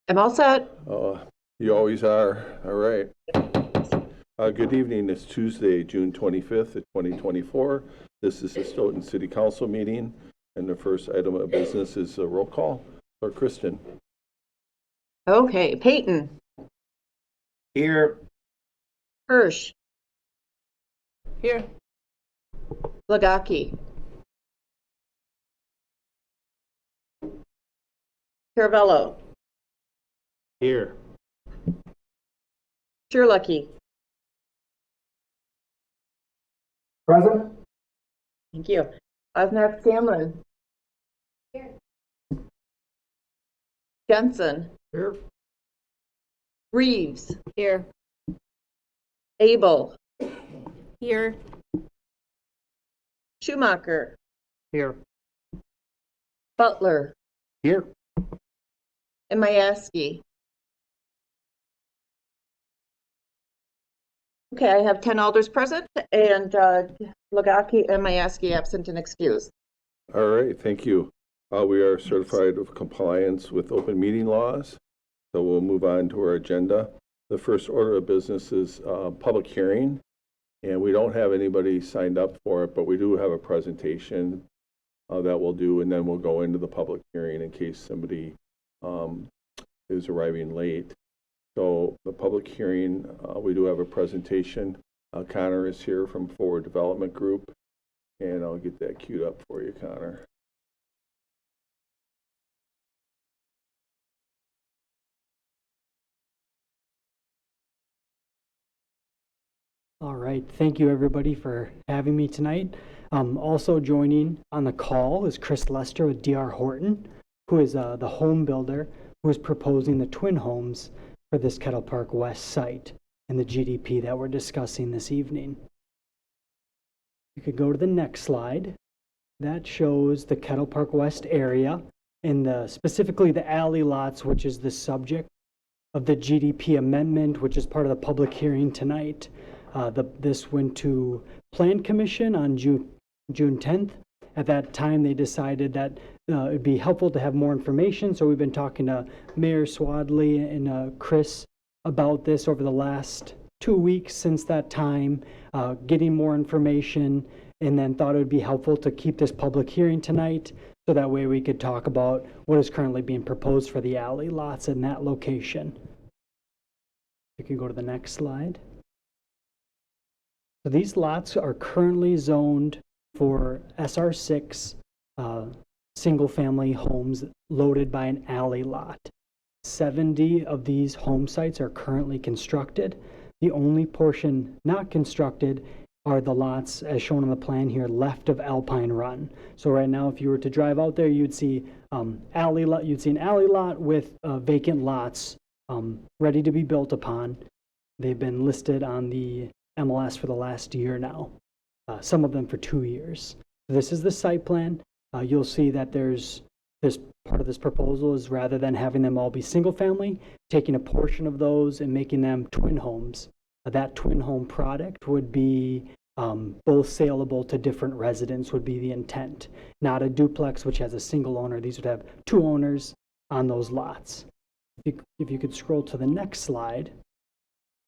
I'm all set. You always are. All right. Good evening. It's Tuesday, June 25th, 2024. This is the Stoughton City Council meeting, and the first item of business is a roll call for Kristen. Okay, Peyton, Here. Hirsch, Here. Lagaki, Caravello, Here. Sherlucky. Present. Thank you. Osnak Scanlon. Here. Jensen. Here. Reeves. Here. Abel. Here. Schumacher. Here. Butler. Here. And Mayaski. Okay, I have 10 alders present and Lagaki and Mayaski absent and excused. All right. Thank you. We are certified of compliance with open meeting laws, so we'll move on to our agenda. The first order of business is public hearing, and we don't have anybody signed up for it, but we do have a presentation that we'll do, and then we'll go into the public hearing in case somebody is arriving late. So the public hearing, we do have a presentation. Connor is here from Forward Development Group, and I'll get that queued up for you, Connor. All right, thank you everybody for having me tonight. Also joining on the call is Chris Lester with D.R. Horton, who is the home builder who is proposing the twin homes for this Kettle Park West site and the GDP that we're discussing this evening. You could go to the next slide. That shows the Kettle Park West area and specifically the alley lots, which is the subject of the GDP amendment, which is part of the public hearing tonight. This went to Plan Commission on June 10th. At that time, they decided that it'd be helpful to have more information. So we've been talking to Mayor Swadley and Chris about this over the last 2 weeks since that time, getting more information, and then thought it would be helpful to keep this public hearing tonight so that way we could talk about what is currently being proposed for the alley lots in that location. You can go to the next slide. So these lots are currently zoned for SR6 single-family homes loaded by an alley lot. 70 of these home sites are currently constructed. The only portion not constructed are the lots, as shown on the plan here, left of Alpine Run. So right now, if you were to drive out there, you'd see an alley lot with vacant lots ready to be built upon. They've been listed on the MLS for the last year now, some of them for 2 years. This is the site plan. You'll see that there's this part of this proposal is rather than having them all be single family, taking a portion of those and making them twin homes. That twin home product would be both saleable to different residents would be the intent, not a duplex which has a single owner. These would have two owners on those lots. If you could scroll to the next slide.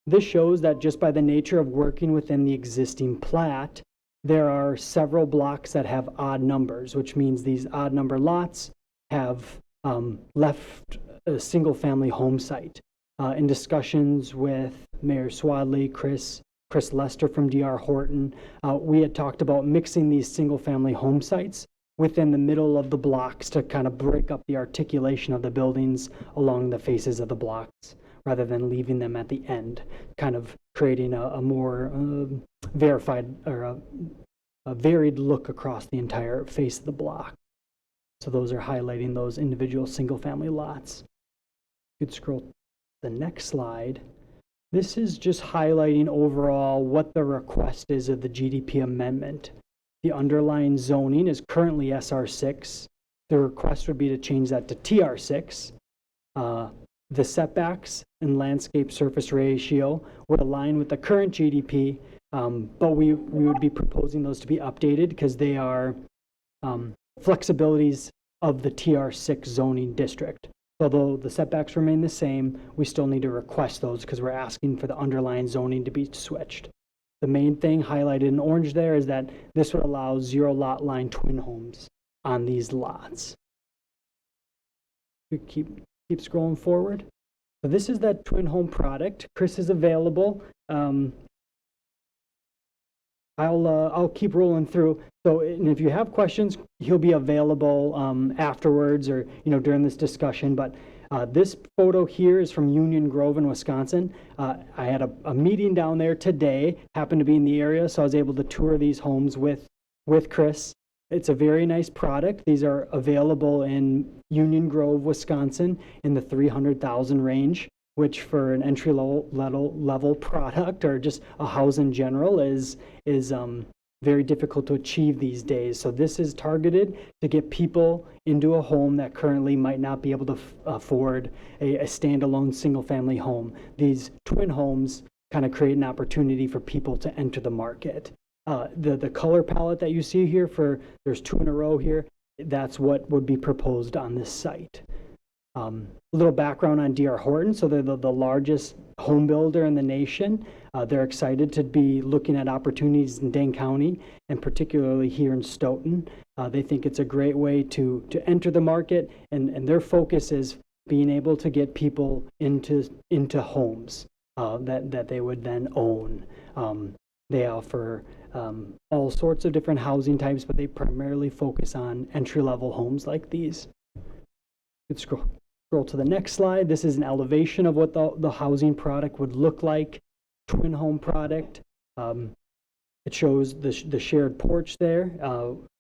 This shows that just by the nature of working within the existing plat, there are several blocks that have odd numbers, which means these odd number lots have left a single family home site. In discussions with Mayor Swadley, Chris Lester from D.R. Horton, we had talked about mixing these single family home sites within the middle of the blocks to kind of break up the articulation of the buildings along the faces of the blocks, rather than leaving them at the end, kind of creating a more verified or a varied look across the entire face of the block. So those are highlighting those individual single-family lots. You could scroll to the next slide. This is just highlighting overall what the request is of the GDP amendment. The underlying zoning is currently SR6. The request would be to change that to TR6. The setbacks and landscape surface ratio would align with the current GDP, but we would be proposing those to be updated because they are flexibilities of the TR6 zoning district. Although the setbacks remain the same, we still need to request those because we're asking for the underlying zoning to be switched. The main thing highlighted in orange there is that this would allow 0 lot line twin homes on these lots. We keep scrolling forward. So this is that twin home product. Chris is available. I'll keep rolling through. So, and if you have questions, he'll be available afterwards or during this discussion. But this photo here is from Union Grove in Wisconsin. I had a meeting down there today. Happened to be in the area, so I was able to tour these homes with Chris. It's a very nice product. These are available in Union Grove, Wisconsin, in the 300,000 range, which for an entry level product or just a house in general is very difficult to achieve these days. So this is targeted to get people into a home that currently might not be able to afford a standalone single family home. These twin homes kind of create an opportunity for people to enter the market. The color palette that you see here there's 2 in a row here, that's what would be proposed on this site. A little background on D.R. Horton. So they're the largest home builder in the nation. They're excited to be looking at opportunities in Dane County and particularly here in Stoughton. They think it's a great way to enter the market, and their focus is being able to get people into homes that they would then own. They offer all sorts of different housing types, but they primarily focus on entry-level homes like these. Let's scroll to the next slide. This is an elevation of what the housing product would look like. Twin home product. It shows the shared porch there.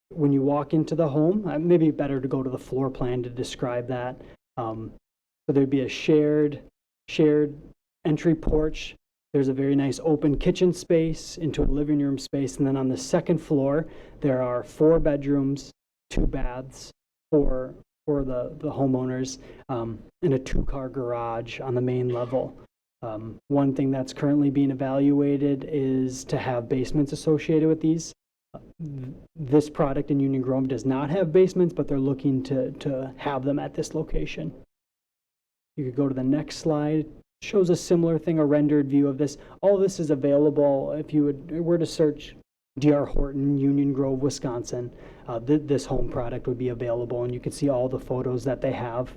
When you walk into the home, maybe better to go to the floor plan to describe that. So there'd be a shared entry porch. There's a very nice open kitchen space into a living room space. And then on the second floor, there are 4 bedrooms, 2 baths for the homeowners, and a 2-car garage on the main level. One thing that's currently being evaluated is to have basements associated with these. This product in Union Grove does not have basements, but they're looking to have them at this location. You could go to the next slide. Shows a similar thing, a rendered view of this. All this is available if you were to search D.R. Horton, Union Grove, Wisconsin. This home product would be available, and you can see all the photos that they have.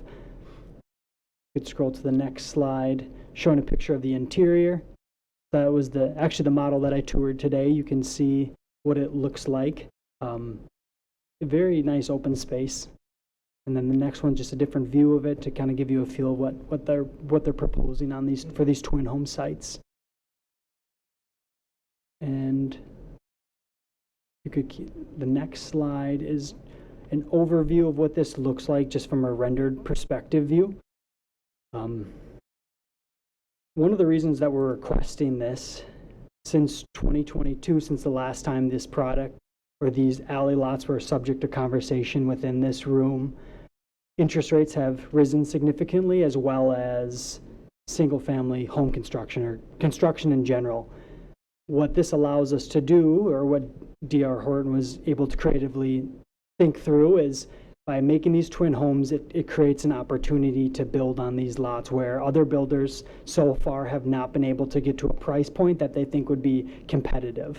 You could scroll to the next slide, showing a picture of the interior. That was actually the model that I toured today. You can see what it looks like. A very nice open space. And then the next one, just a different view of it to kind of give you a feel of what they're proposing on for these twin home sites. And you could the next slide is an overview of what this looks like just from a rendered perspective view. One of the reasons that we're requesting this since 2022, since the last time this product or these alley lots were subject to conversation within this room, interest rates have risen significantly, as well as single family home construction or construction in general. What this allows us to do, or what D.R. Horton was able to creatively think through, is by making these twin homes, it creates an opportunity to build on these lots where other builders so far have not been able to get to a price point that they think would be competitive.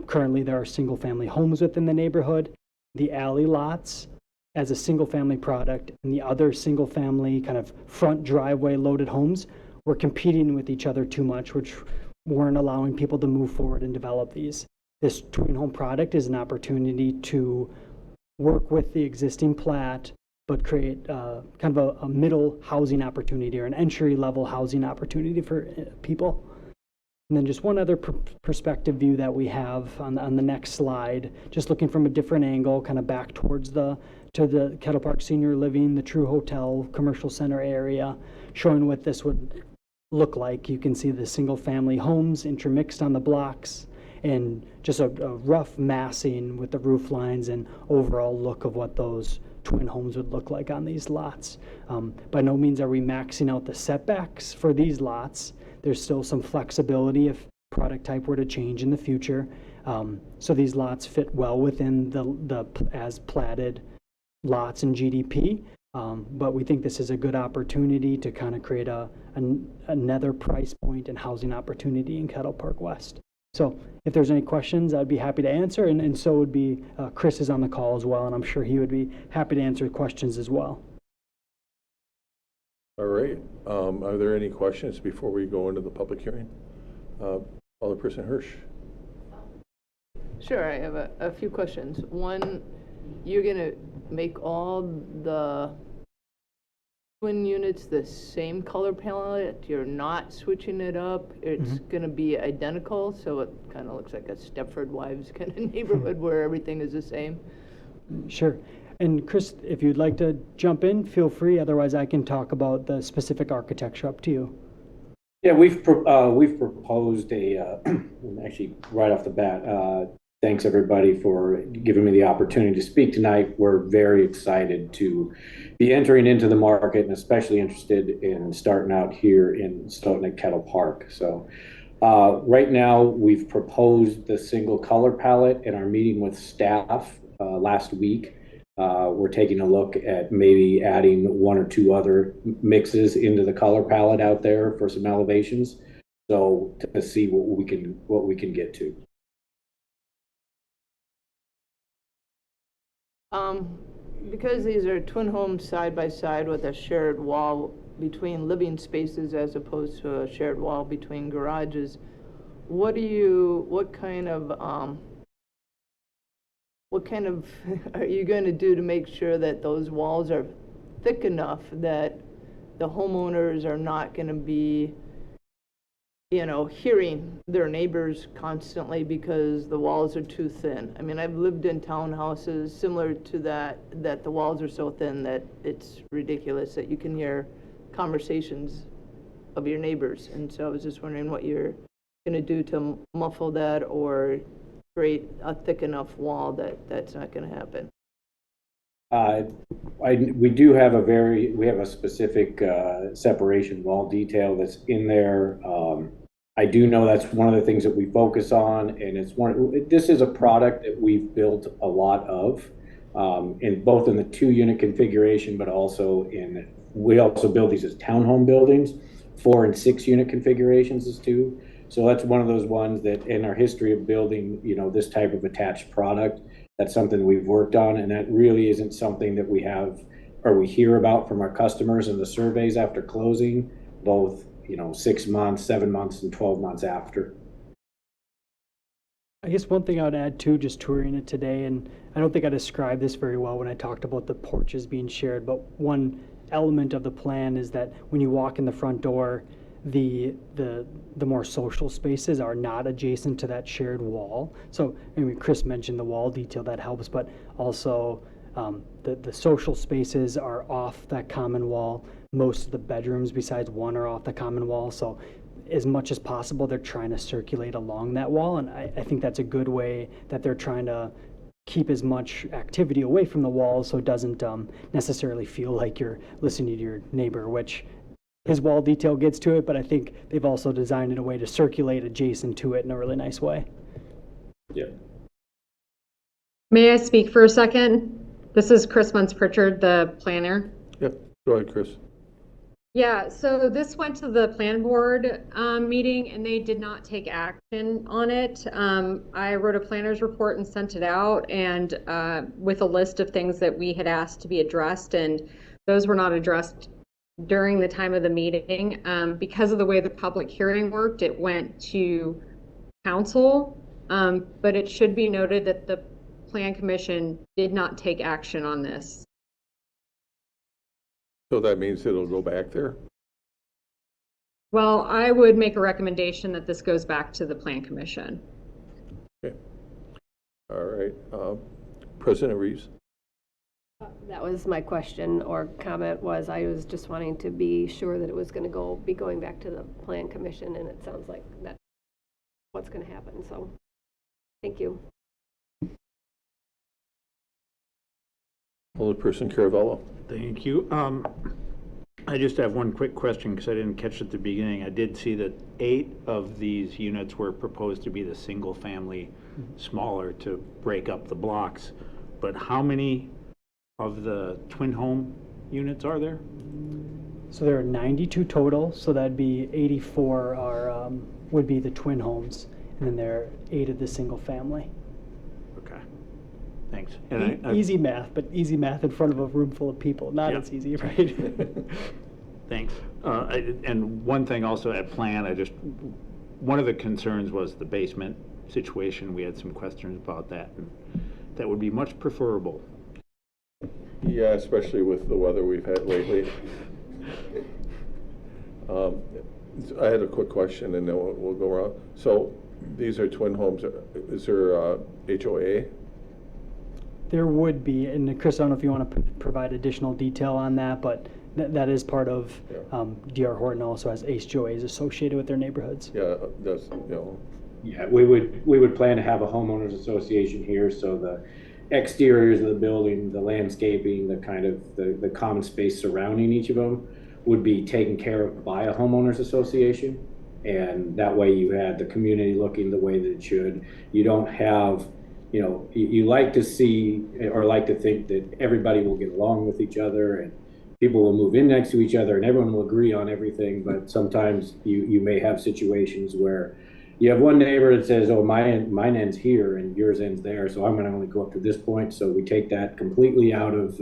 Currently, there are single family homes within the neighborhood. The alley lots as a single family product and the other single family kind of front driveway loaded homes were competing with each other too much, which weren't allowing people to move forward and develop these. This twin home product is an opportunity to work with the existing plat, but create kind of a middle housing opportunity or an entry level housing opportunity for people. And then just one other perspective view that we have on the next slide, just looking from a different angle, kind of back towards the Kettle Park Senior Living, the True Hotel Commercial Center area, showing what this would look like. You can see the single family homes intermixed on the blocks, and just a rough massing with the roof lines and overall look of what those twin homes would look like on these lots. By no means are we maxing out the setbacks for these lots. There's still some flexibility if product type were to change in the future. So these lots fit well within the as platted lots in GDP, But we think this is a good opportunity to kind of create another price point and housing opportunity in Kettle Park West. So if there's any questions, I'd be happy to answer, and so would be Chris is on the call as well, and I'm sure he would be happy to answer questions as well. All right. Are there any questions before we go into the public hearing? Alderperson Hirsch. Sure, I have a few questions. One, you're going to make all the twin units the same color palette? You're not switching it up? It's going to be identical, so it kind of looks like a Stepford Wives kind of neighborhood where everything is the same? Sure. And Chris, if you'd like to jump in, feel free. Otherwise, I can talk about the specific architecture up to you. Yeah, we've proposed actually right off the bat, thanks everybody for giving me the opportunity to speak tonight. We're very excited to be entering into the market and especially interested in starting out here in Stoughton at Kettle Park. So right now we've proposed the single color palette in our meeting with staff last week. We're taking a look at maybe adding one or two other mixes into the color palette out there for some elevations. So to see what we can get to. Because these are twin homes side by side with a shared wall between living spaces as opposed to a shared wall between garages, what kind of are you going to do to make sure that those walls are thick enough that the homeowners are not going to be, hearing their neighbors constantly because the walls are too thin? I mean, I've lived in townhouses similar to that the walls are so thin that it's ridiculous that you can hear conversations of your neighbors. And so I was just wondering what you're going to do to muffle that or create a thick enough wall that's not going to happen. We do have a specific separation wall detail that's in there. I do know that's one of the things that we focus on, and this is a product that we've built a lot of, in both in the 2-unit configuration, but also we also build these as townhome buildings, 4 and 6 unit configurations as too. So that's one of those ones that in our history of building, this type of attached product, that's something we've worked on, and that really isn't something that we have or we hear about from our customers in the surveys after closing, both 6 months, 7 months, and 12 months after. I guess one thing I would add too, just touring it today, and I don't think I described this very well when I talked about the porches being shared, but one element of the plan is that when you walk in the front door, the more social spaces are not adjacent to that shared wall. So, Chris mentioned the wall detail, that helps, but also the social spaces are off that common wall. Most of the bedrooms besides one are off the common wall. So as much as possible, they're trying to circulate along that wall. And I think that's a good way that they're trying to keep as much activity away from the wall so it doesn't necessarily feel like you're listening to your neighbor, which his wall detail gets to it, but I think they've also designed it a way to circulate adjacent to it in a really nice way. Yeah. May I speak for a second? This is Chris Muntz-Pritchard, the planner. Yep. Go ahead, Chris. Yeah, so this went to the plan board meeting and they did not take action on it. I wrote a planner's report and sent it out, and with a list of things that we had asked to be addressed, and those were not addressed during the time of the meeting. Because of the way the public hearing worked, it went to council, but it should be noted that the Plan Commission did not take action on this. So that means it'll go back there? Well, I would make a recommendation that this goes back to the Plan Commission. Okay. All right. President Reeves? That was my question or comment. Was I was just wanting to be sure that it was going to be going back to the Plan Commission, and it sounds like that's what's going to happen. So thank you. Alderperson Caravello. Thank you. I just have one quick question because I didn't catch it at the beginning. I did see that 8 of these units were proposed to be the single family, smaller, to break up the blocks. But how many of the twin home units are there? So there are 92 total, so that'd be 84 are, would be the twin homes, and then there are 8 of the single family. Okay, thanks. And Easy math, but easy math in front of a room full of people, not Yeah. as easy, right? Thanks. And one thing also at plan, one of the concerns was the basement situation. We had some questions about that. That would be much preferable. Yeah, especially with the weather we've had lately. I had a quick question, and then we'll go around. So these are twin homes. Is there HOA? There would be, and Chris, I don't know if you want to provide additional detail on that, but that is part of, D.R. Horton also has HOAs associated with their neighborhoods. Yeah, that's, you know. Yeah, we would plan to have a homeowners association here, so the exteriors of the building, the landscaping, the kind of the common space surrounding each of them would be taken care of by a homeowners association. And that way you had the community looking the way that it should. You don't have, you like to see or like to think that everybody will get along with each other and people will move in next to each other and everyone will agree on everything. But sometimes you may have situations where you have one neighbor that says, oh, mine ends here and yours ends there, so I'm going to only go up to this point. So we take that completely out of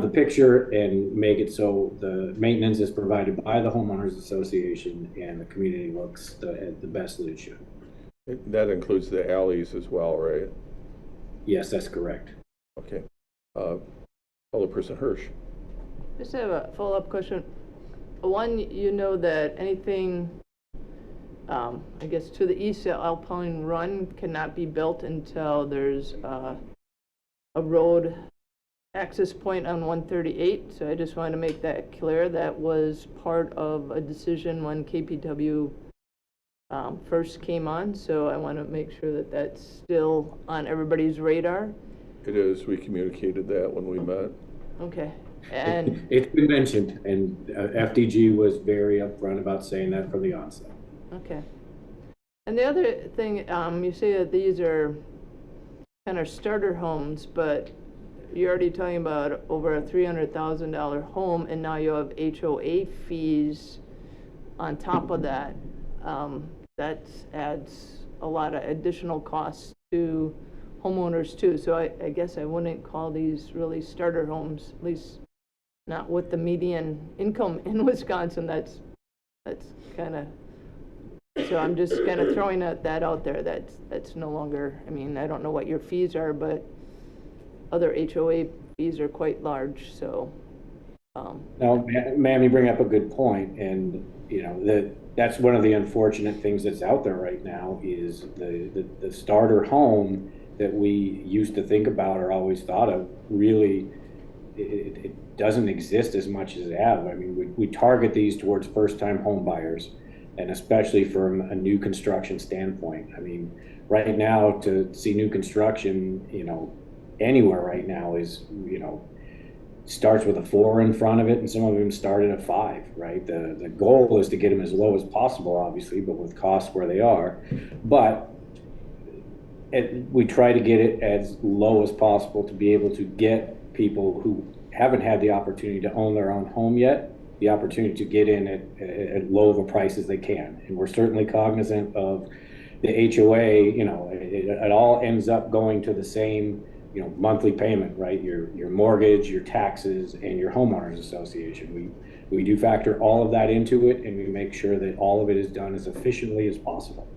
the picture and make it so the maintenance is provided by the homeowners association and the community looks the best that it should. That includes the alleys as well, right? Yes, that's correct. Okay. Alderperson Hirsch. Just have a follow-up question. One, you know that anything, I guess, to the east of Alpine Run cannot be built until there's a road access point on 138. So I just wanted to make that clear. That was part of a decision when KPW first came on. So I want to make sure that that's still on everybody's radar. It is. We communicated that when we met. Okay. And It's been mentioned, and FDG was very upfront about saying that from the onset. okay. And the other thing, you say that these are kind of starter homes, but you're already talking about over a $300,000 home, and now you have HOA fees on top of that. That adds a lot of additional costs to homeowners too. So I guess I wouldn't call these really starter homes, at least not with the median income in Wisconsin. That's kind of, so I'm just kind of throwing that out there. That's no longer, I mean, I don't know what your fees are, but other HOA fees are quite large, so. Now, ma'am, you bring up a good point, and that's one of the unfortunate things that's out there right now is the starter home that we used to think about or always thought of really it doesn't exist as much as it have. I mean, we target these towards first-time home buyers, and especially from a new construction standpoint. I mean, right now to see new construction, anywhere right now is, starts with a 4 in front of it, and some of them start at a 5, right? The goal is to get them as low as possible, obviously, but with costs where they are. But we try to get it as low as possible to be able to get people who haven't had the opportunity to own their own home yet, the opportunity to get in at low of a price as they can. And we're certainly cognizant of the HOA, it all ends up going to the same monthly payment, right? Your mortgage, your taxes, and your homeowners association. We do factor all of that into it, and we make sure that all of it is done as efficiently as possible.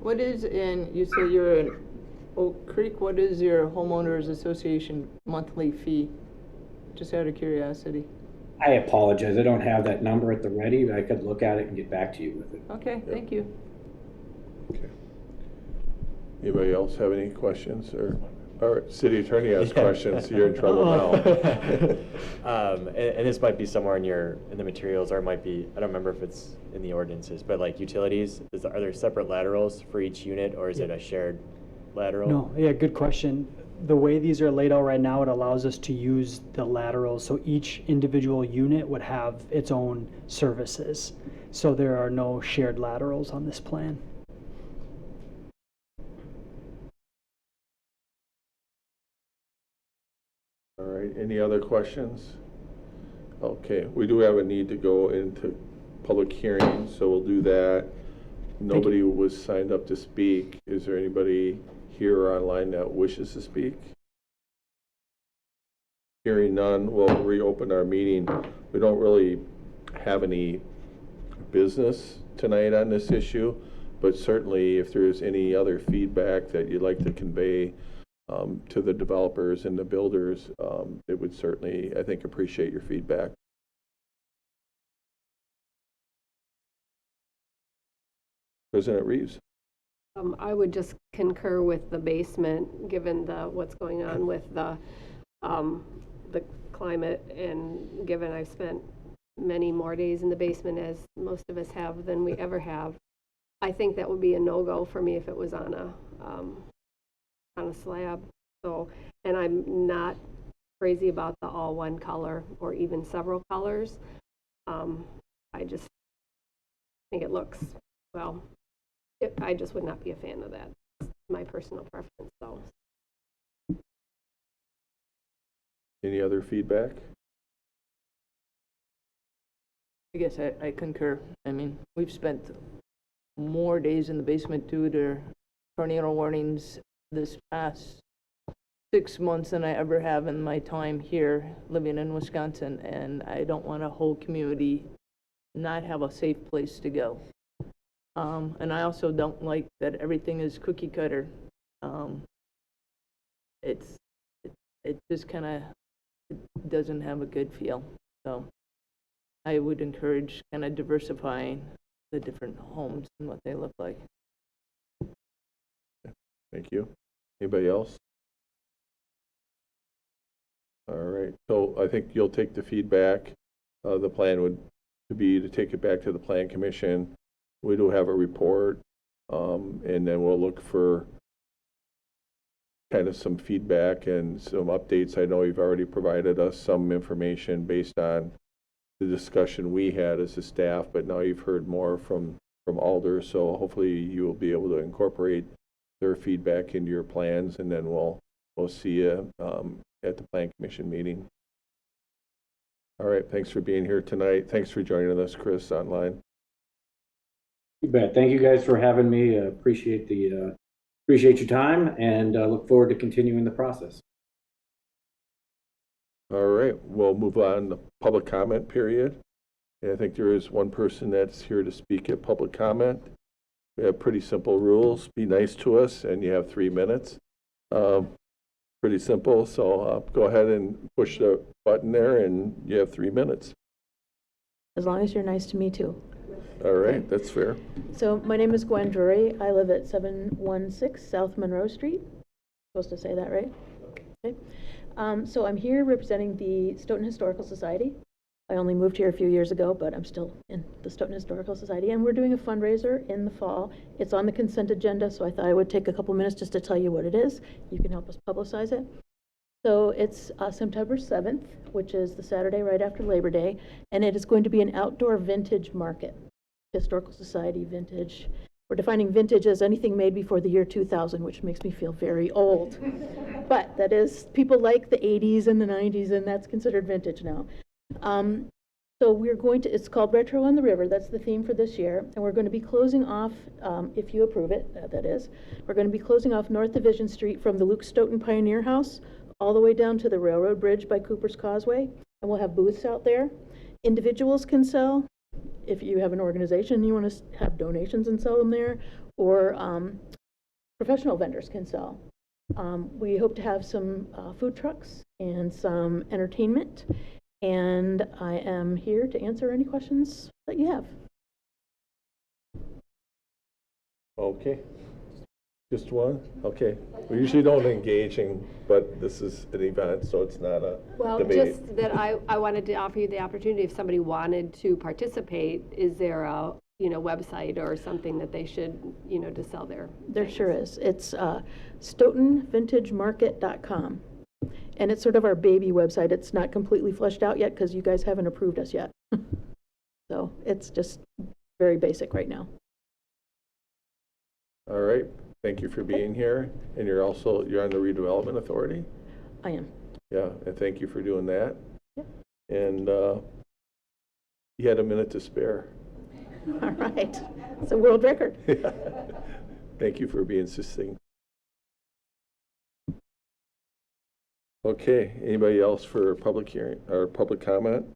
What is you say you're in Oak Creek, what is your homeowners association monthly fee? Just out of curiosity. I apologize, I don't have that number at the ready, but I could look at it and get back to you with it. Okay, thank you. Okay. Anybody else have any questions? All right, city attorney has questions, so you're in trouble now. And this might be somewhere in the materials, or it might be, I don't remember if it's in the ordinances, but like utilities, are there separate laterals for each unit, or is it a shared lateral? No, yeah, good question. The way these are laid out right now, it allows us to use the laterals, so each individual unit would have its own services. So there are no shared laterals on this plan. All right, any other questions? Okay, we do have a need to go into public hearing, so we'll do that. Nobody was signed up to speak. Is there anybody here or online that wishes to speak? Hearing none, we'll reopen our meeting. We don't really have any business tonight on this issue, but certainly if there's any other feedback that you'd like to convey to the developers and the builders, they would certainly, I think, appreciate your feedback. President Reeves. I would just concur with the basement, given what's going on with the climate, and given I've spent many more days in the basement, as most of us have, than we ever have. I think that would be a no-go for me if it was on a slab. So, and I'm not crazy about the all one color or even several colors. I just think it looks, well, I just would not be a fan of that. It's my personal preference, so. Any other feedback? I guess I concur. I mean, we've spent more days in the basement due to tornado warnings this past 6 months than I ever have in my time here living in Wisconsin, and I don't want a whole community not have a safe place to go. And I also don't like that everything is cookie cutter. It just kind of doesn't have a good feel. So I would encourage kind of diversifying the different homes and what they look like. Thank you. Anybody else? All right, so I think you'll take the feedback. The plan would be to take it back to the Plan Commission. We do have a report, and then we'll look for kind of some feedback and some updates. I know you've already provided us some information based on the discussion we had as a staff, but now you've heard more from Alder, so hopefully you will be able to incorporate their feedback into your plans, and then we'll see you at the Plan Commission meeting. All right, thanks for being here tonight. Thanks for joining us, Chris, online. You bet. Thank you guys for having me. Appreciate your time, and look forward to continuing the process. All right, we'll move on to public comment period. And I think there is one person that's here to speak at public comment. We have pretty simple rules. Be nice to us, and you have 3 minutes. Pretty simple, so go ahead and push the button there, and you have 3 minutes. As long as you're nice to me too. All right, that's fair. So my name is Gwen Drury. I live at 716 South Monroe Street. Supposed to say that right? Okay. So I'm here representing the Stoughton Historical Society. I only moved here a few years ago, but I'm still in the Stoughton Historical Society, and we're doing a fundraiser in the fall. It's on the consent agenda, so I thought I would take a couple minutes just to tell you what it is. You can help us publicize it. So it's September 7th, which is the Saturday right after Labor Day, and it is going to be an outdoor vintage market. Historical Society vintage. We're defining vintage as anything made before the year 2000, which makes me feel very old. But that is, people like the 80s and the 90s, and that's considered vintage now. So we're going to, it's called Retro on the River. That's the theme for this year. And we're going to be closing off, if you approve it, that is, we're going to be closing off North Division Street from the Luke Stoughton Pioneer House all the way down to the railroad bridge by Cooper's Causeway. And we'll have booths out there. Individuals can sell. If you have an organization, you want to have donations and sell them there, or professional vendors can sell. We hope to have some food trucks and some entertainment, and I am here to answer any questions that you have. Okay. Just one? Okay. We usually don't engage in, but this is an event, so it's not a Well, debate. just that I wanted to offer you the opportunity, if somebody wanted to participate, is there a, website or something that they should, to sell their There things? sure is. It's StoughtonVintageMarket.com. And it's sort of our baby website. It's not completely fleshed out yet because you guys haven't approved us yet. So it's just very basic right now. All right. Thank you for being here. And you're on the Redevelopment Authority? I am. Yeah, and thank you for doing that. Yep. and he had a minute to spare. All right, it's a world record. Thank you for being succinct. Okay, anybody else for public hearing or public comment?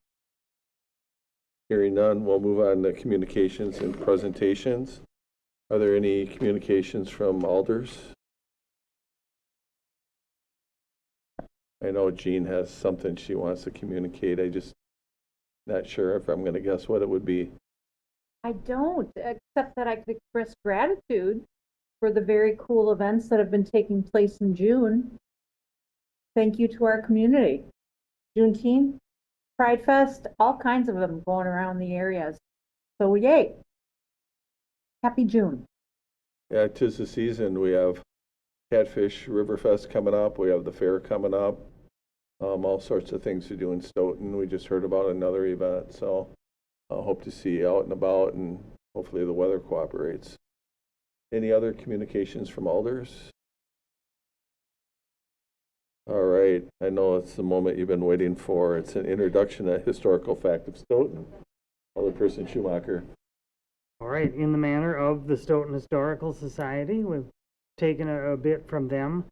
Hearing none, we'll move on to communications and presentations. Are there any communications from alders? I know Jean has something she wants to communicate. I just not sure if I'm going to guess what it would be. I don't, except that I could express gratitude for the very cool events that have been taking place in June. Thank you to our community. Juneteenth, Pride Fest, all kinds of them going around the areas. So yay. Happy June. Yeah, 'tis the season. We have Catfish Riverfest coming up. We have the fair coming up. All sorts of things to do in Stoughton. We just heard about another event, so I hope to see you out and about, and hopefully the weather cooperates. Any other communications from alders? All right, I know it's the moment you've been waiting for. It's an introduction to historical fact of Stoughton. Alderperson Schumacher. All right, in the manner of the Stoughton Historical Society, we've taken a bit from them.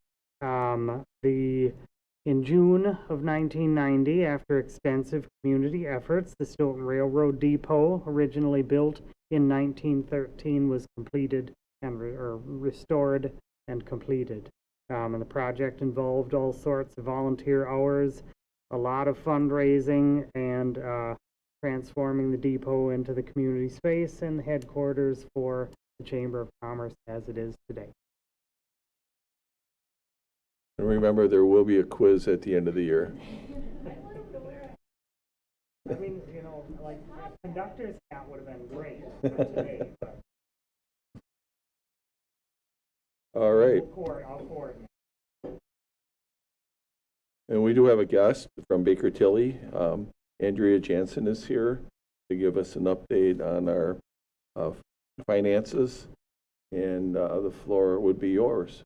In June of 1990, after extensive community efforts, the Stoughton Railroad Depot, originally built in 1913, was completed and restored and completed. And the project involved all sorts of volunteer hours, a lot of fundraising, and transforming the depot into the community space and the headquarters for the Chamber of Commerce as it is today. And remember, there will be a quiz at the end of the year. I mean, you know, like, conductor's hat would have been great for today, but All right. I'll coordinate. And we do have a guest from Baker Tilly. Andrea Jansen is here to give us an update on our finances, and the floor would be yours.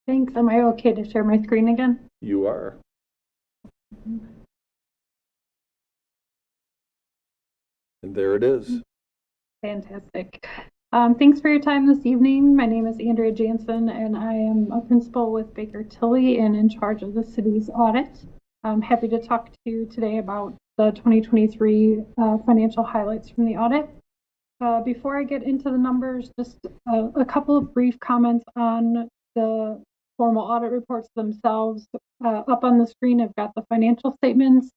Thanks. Am I okay to share my screen again? You are. And there it is. Fantastic. Thanks for your time this evening. My name is Andrea Jansen, and I am a principal with Baker Tilly and in charge of the city's audit. I'm happy to talk to you today about the 2023 financial highlights from the audit. Before I get into the numbers, just a couple of brief comments on the formal audit reports themselves. Up on the screen, I've got the financial statements,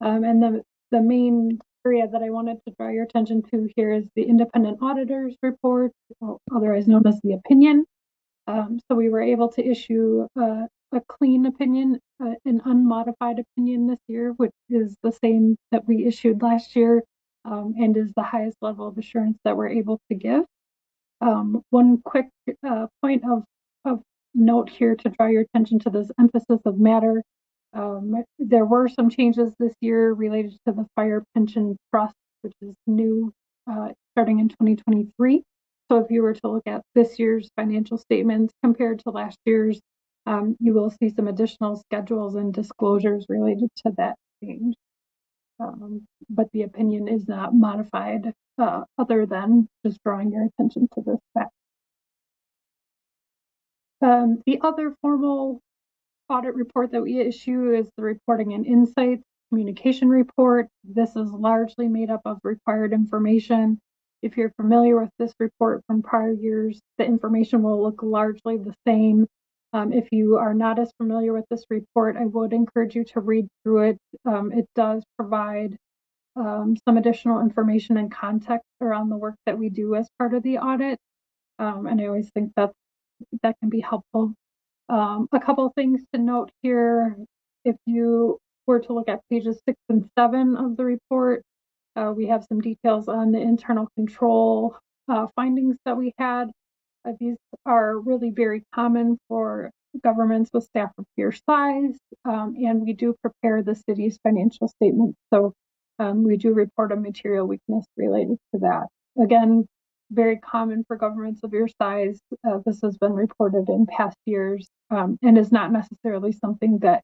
and the main area that I wanted to draw your attention to here is the independent auditor's report, otherwise known as the opinion. So we were able to issue a clean opinion, an unmodified opinion this year, which is the same that we issued last year, and is the highest level of assurance that we're able to give. One quick point of note here to draw your attention to this emphasis of matter. There were some changes this year related to the Fire Pension Trust, which is new starting in 2023. So if you were to look at this year's financial statements compared to last year's, you will see some additional schedules and disclosures related to that change. But the opinion is not modified other than just drawing your attention to this fact. The other formal audit report that we issue is the Reporting and Insights Communication Report. This is largely made up of required information. If you're familiar with this report from prior years, the information will look largely the same. If you are not as familiar with this report, I would encourage you to read through it. It does provide some additional information and context around the work that we do as part of the audit. And I always think that can be helpful. A couple of things to note here. If you were to look at pages 6 and 7 of the report, we have some details on the internal control findings that we had. These are really very common for governments with staff of your size, and we do prepare the city's financial statements. So we do report a material weakness related to that. Again, very common for governments of your size. This has been reported in past years and is not necessarily something that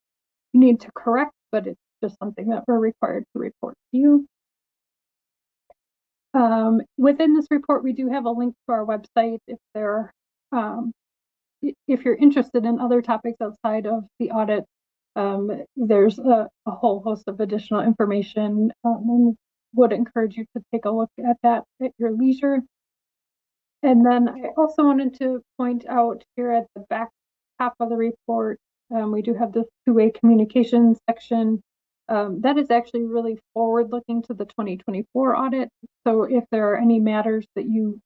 you need to correct, but it's just something that we're required to report to you. Within this report, we do have a link to our website if you're interested in other topics outside of the audit. There's a whole host of additional information, and would encourage you to take a look at that at your leisure. And then I also wanted to point out here at the back half of the report, we do have this two-way communication section. That is actually really forward-looking to the 2024 audit. So if there are any matters that you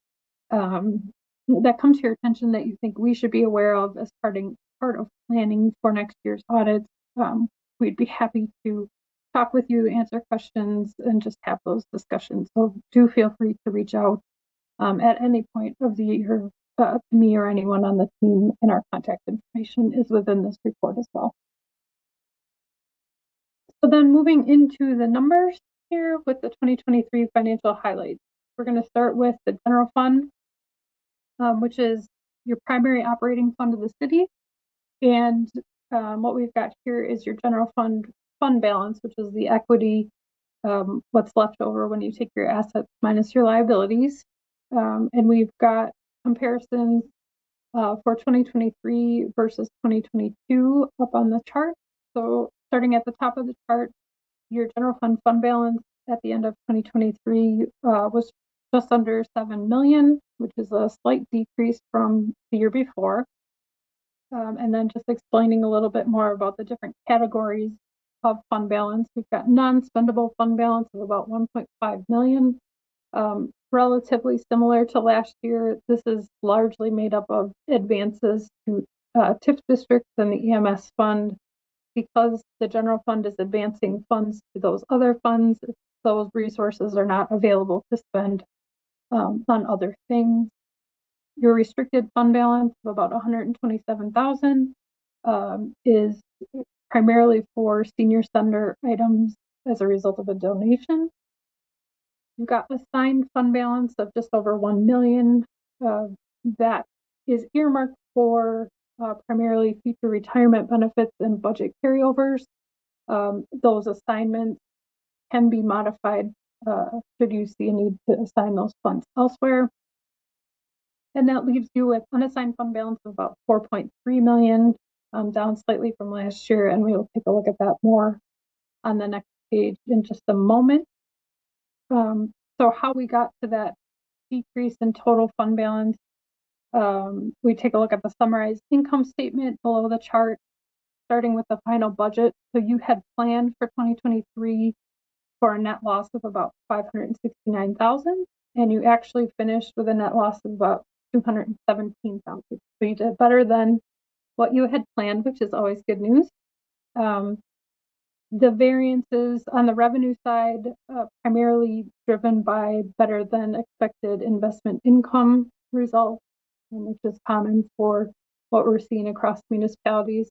that come to your attention that you think we should be aware of as part of planning for next year's audits, we'd be happy to talk with you, answer questions, and just have those discussions. So do feel free to reach out at any point of the year to me or anyone on the team, and our contact information is within this report as well. So then moving into the numbers here with the 2023 financial highlights. We're going to start with the general fund, which is your primary operating fund of the city. And what we've got here is your general fund balance, which is the equity, what's left over when you take your assets minus your liabilities. And we've got comparisons for 2023 versus 2022 up on the chart. So starting at the top of the chart, your general fund balance at the end of 2023 was just under 7 million, which is a slight decrease from the year before. And then just explaining a little bit more about the different categories of fund balance. We've got non-spendable fund balance of about 1.5 million. Relatively similar to last year. This is largely made up of advances to TIF districts and the EMS fund. Because the general fund is advancing funds to those other funds, those resources are not available to spend on other things. Your restricted fund balance of about 127,000 is primarily for senior center items as a result of a donation. You've got assigned fund balance of just over 1 million. That is earmarked for primarily future retirement benefits and budget carryovers. Those assignments can be modified should you see a need to assign those funds elsewhere. And that leaves you with unassigned fund balance of about 4.3 million, down slightly from last year. And we will take a look at that more on the next page in just a moment. So how we got to that decrease in total fund balance, we take a look at the summarized income statement below the chart, starting with the final budget. So you had planned for 2023 for a net loss of about 569,000, and you actually finished with a net loss of about 217,000. So you did better than what you had planned, which is always good news. The variances on the revenue side, primarily driven by better than expected investment income results, which is common for what we're seeing across municipalities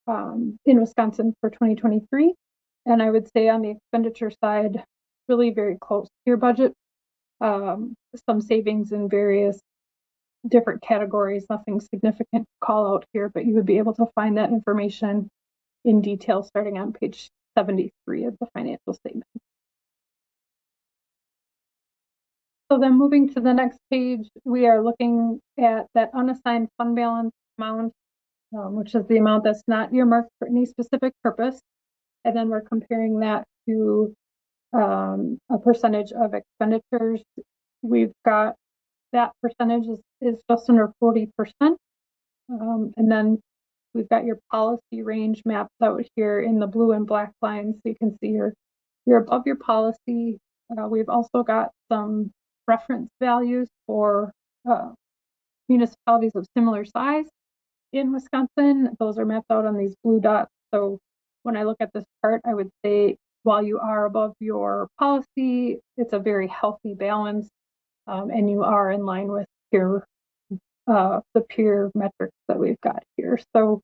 in Wisconsin for 2023. And I would say on the expenditure side, really very close to your budget. Some savings in various different categories, nothing significant to call out here, but you would be able to find that information in detail starting on page 73 of the financial statement. So then moving to the next page, we are looking at that unassigned fund balance amount, which is the amount that's not earmarked for any specific purpose. And then we're comparing that to a percentage of expenditures. We've got that percentage is just under 40%. And then we've got your policy range mapped out here in the blue and black lines. So you can see you're above your policy. We've also got some reference values for municipalities of similar size in Wisconsin. Those are mapped out on these blue dots. So when I look at this chart, I would say while you are above your policy, it's a very healthy balance, and you are in line with the peer metrics that we've got here. So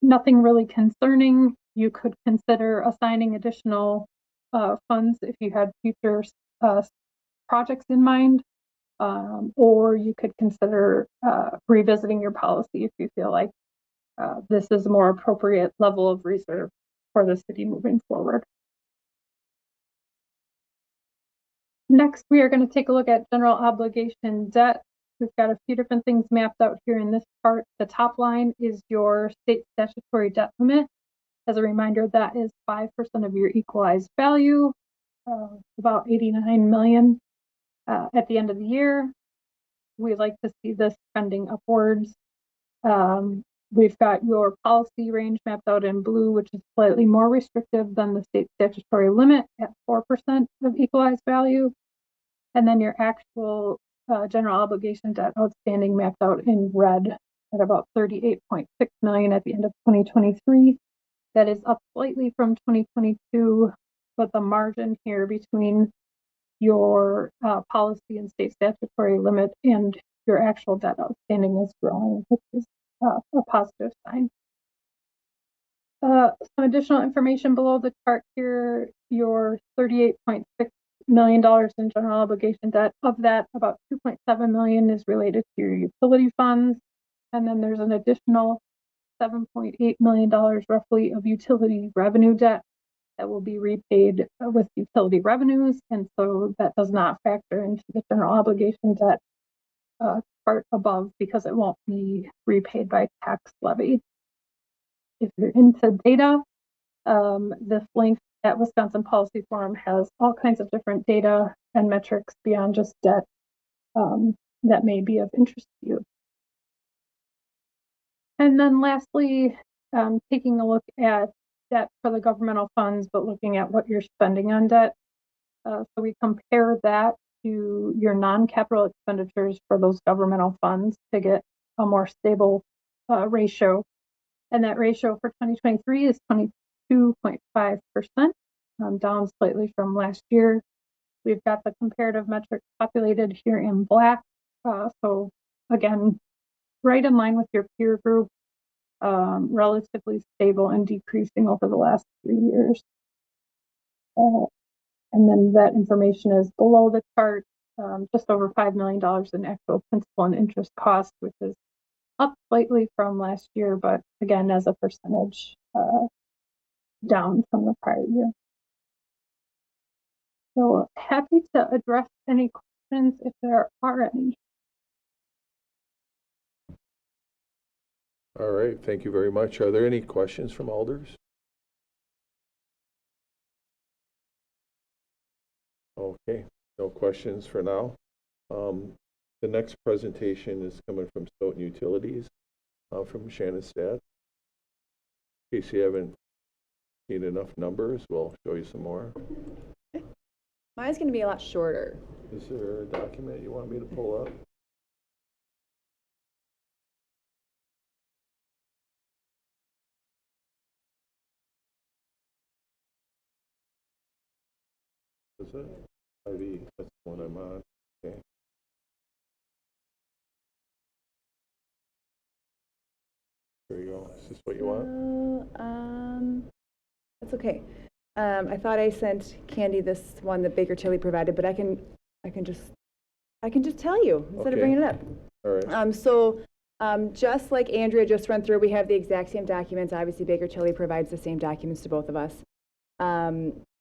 nothing really concerning. You could consider assigning additional funds if you had future projects in mind, or you could consider revisiting your policy if you feel like this is a more appropriate level of reserve for the city moving forward. Next, we are going to take a look at general obligation debt. We've got a few different things mapped out here in this part. The top line is your state statutory debt limit. As a reminder, that is 5% of your equalized value, about 89 million at the end of the year. We'd like to see this trending upwards. We've got your policy range mapped out in blue, which is slightly more restrictive than the state statutory limit at 4% of equalized value. And then your actual general obligation debt outstanding mapped out in red at about 38.6 million at the end of 2023. That is up slightly from 2022, but the margin here between your policy and state statutory limit and your actual debt outstanding is growing, which is a positive sign. Some additional information below the chart here, your $38.6 million in general obligation debt. Of that, about 2.7 million is related to your utility funds. And then there's an additional $7.8 million roughly of utility revenue debt that will be repaid with utility revenues. And so that does not factor into the general obligation debt part above because it won't be repaid by tax levy. If you're into data, this link at Wisconsin Policy Forum has all kinds of different data and metrics beyond just debt that may be of interest to you. And then lastly, taking a look at debt for the governmental funds, but looking at what you're spending on debt. So we compare that to your non-capital expenditures for those governmental funds to get a more stable ratio. And that ratio for 2023 is 22.5%, down slightly from last year. We've got the comparative metrics populated here in black. So again, right in line with your peer group, relatively stable and decreasing over the last 3 years. And then that information is below the chart, just over $5 million in actual principal and interest cost, which is up slightly from last year, but again, as a percentage, down from the prior year. So happy to address any questions if there are any. All right, thank you very much. Are there any questions from alders? Okay, no questions for now. The next presentation is coming from Stoughton Utilities, from Shannon Stadt. In case you haven't seen enough numbers, we'll show you some more. Mine's going to be a lot shorter. Is there a document you want me to pull up? Is it? IV, that's the one I'm on. Okay. There you go. Is this what you want? That's okay. I thought I sent Candy this one that Baker Tilly provided, but I can just tell you instead of bringing it up. All right. Just like Andrea just ran through, we have the exact same documents. Obviously, Baker Tilly provides the same documents to both of us.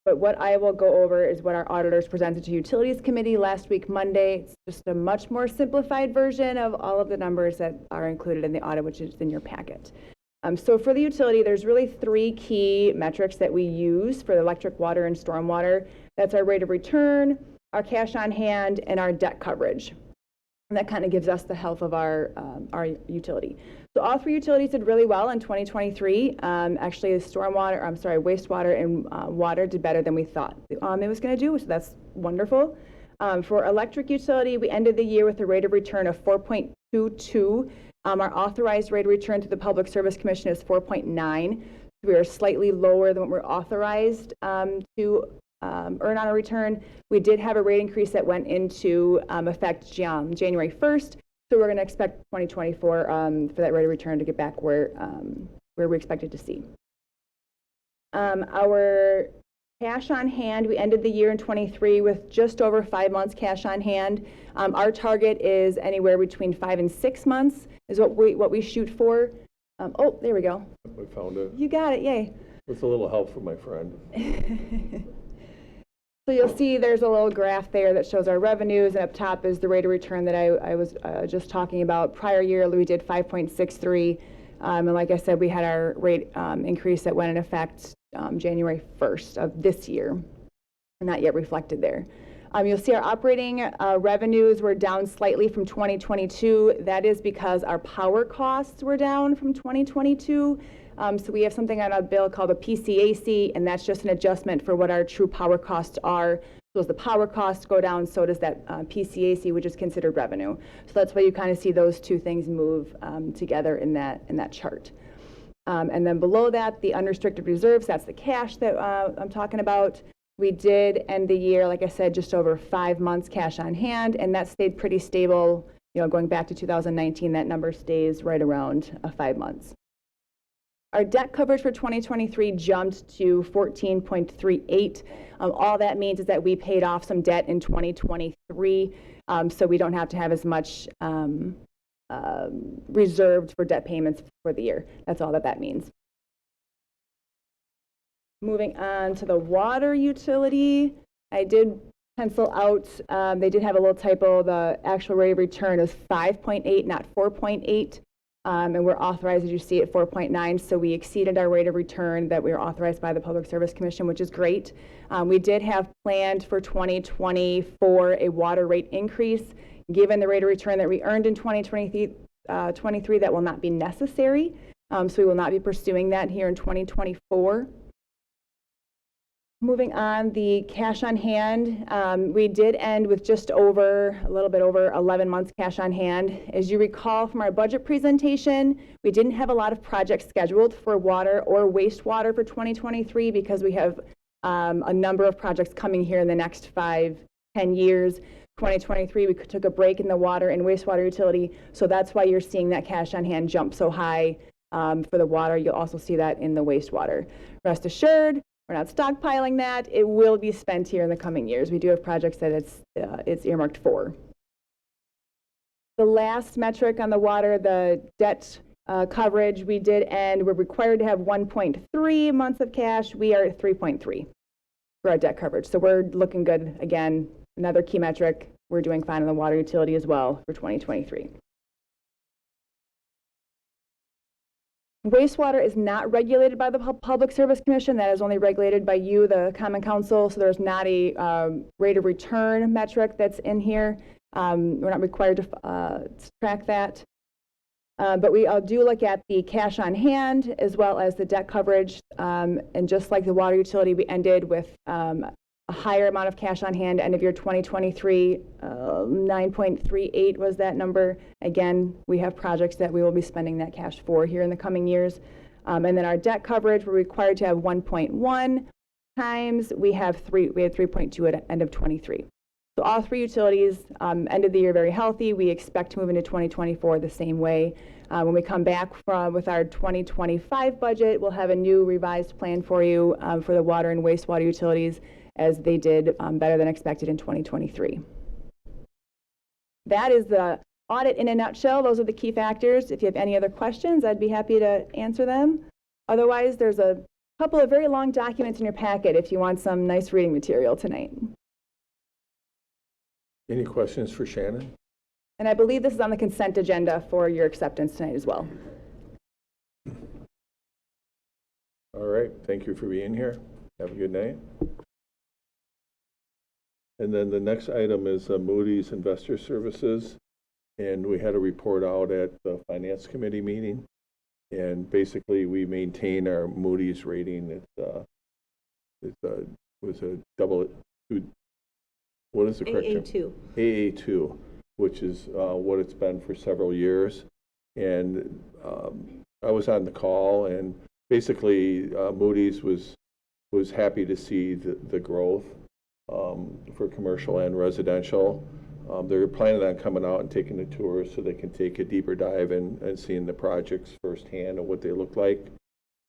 But what I will go over is what our auditors presented to Utilities Committee last week, Monday. It's just a much more simplified version of all of the numbers that are included in the audit, which is in your packet. So for the utility, there's really 3 key metrics that we use for the electric, water, and stormwater. That's our rate of return, our cash on hand, and our debt coverage. And that kind of gives us the health of our utility. So all 3 utilities did really well in 2023. Actually, the wastewater and water did better than we thought it was going to do, so that's wonderful. For electric utility, we ended the year with a rate of return of 4.22. Our authorized rate of return to the Public Service Commission is 4.9. We are slightly lower than what we're authorized to earn on a return. We did have a rate increase that went into effect January 1st. So we're going to expect 2024 for that rate of return to get back where we expected to see. Our cash on hand, we ended the year in 23 with just over 5 months cash on hand. Our target is anywhere between 5 and 6 months is what we shoot for. Oh, there we go. We found it. You got it, yay. With a little help from my friend. So you'll see there's a little graph there that shows our revenues, and up top is the rate of return that I was just talking about. Prior year, we did 5.63, and like I said, we had our rate increase that went in effect January 1st of this year, not yet reflected there. You'll see our operating revenues were down slightly from 2022. That is because our power costs were down from 2022. So we have something on our bill called a PCAC, and that's just an adjustment for what our true power costs are. So as the power costs go down, so does that PCAC, which is considered revenue. So that's why you kind of see those two things move together in that chart. And then below that, the unrestricted reserves, that's the cash that I'm talking about. We did end the year, like I said, just over 5 months cash on hand, and that stayed pretty stable. You know, going back to 2019, that number stays right around 5 months. Our debt coverage for 2023 jumped to 14.38. All that means is that we paid off some debt in 2023, so we don't have to have as much reserved for debt payments for the year. That's all that means. Moving on to the water utility, I did pencil out, they did have a little typo. The actual rate of return is 5.8, not 4.8. And we're authorized, as you see, at 4.9, so we exceeded our rate of return that we were authorized by the Public Service Commission, which is great. We did have planned for 2024 a water rate increase. Given the rate of return that we earned in 2023, that will not be necessary, so we will not be pursuing that here in 2024. Moving on, the cash on hand, we did end with just over, a little bit over 11 months cash on hand. As you recall from our budget presentation, we didn't have a lot of projects scheduled for water or wastewater for 2023 because we have a number of projects coming here in the next 5-10 years. 2023, we took a break in the water and wastewater utility, so that's why you're seeing that cash on hand jump so high for the water. You'll also see that in the wastewater. Rest assured, we're not stockpiling that. It will be spent here in the coming years. We do have projects that it's earmarked for. The last metric on the water, the debt coverage, we did end, we're required to have 1.3 months of cash. We are at 3.3 for our debt coverage. So we're looking good. Again, another key metric. We're doing fine on the water utility as well for 2023. Wastewater is not regulated by the Public Service Commission. That is only regulated by you, the Common Council. So there's not a rate of return metric that's in here. We're not required to track that. But we do look at the cash on hand as well as the debt coverage. And just like the water utility, we ended with a higher amount of cash on hand. End of year 2023, 9.38 was that number. Again, we have projects that we will be spending that cash for here in the coming years. And then our debt coverage, we're required to have 1.1 times. We had 3.2 at end of 23. So all three utilities ended the year very healthy. We expect to move into 2024 the same way. When we come back with our 2025 budget, we'll have a new revised plan for you for the water and wastewater utilities, as they did better than expected in 2023. That is the audit in a nutshell. Those are the key factors. If you have any other questions, I'd be happy to answer them. Otherwise, there's a couple of very long documents in your packet if you want some nice reading material tonight. Any questions for Shannon? And I believe this is on the consent agenda for your acceptance tonight as well. All right, thank you for being here. Have a good night. And then the next item is Moody's Investor Services. And we had a report out at the Finance Committee meeting. And basically, we maintain our Moody's rating. It was a double, what is the correct term? AA2. AA2, which is what it's been for several years. And I was on the call, and basically Moody's was happy to see the growth for commercial and residential. They're planning on coming out and taking the tours so they can take a deeper dive and seeing the projects firsthand and what they look like.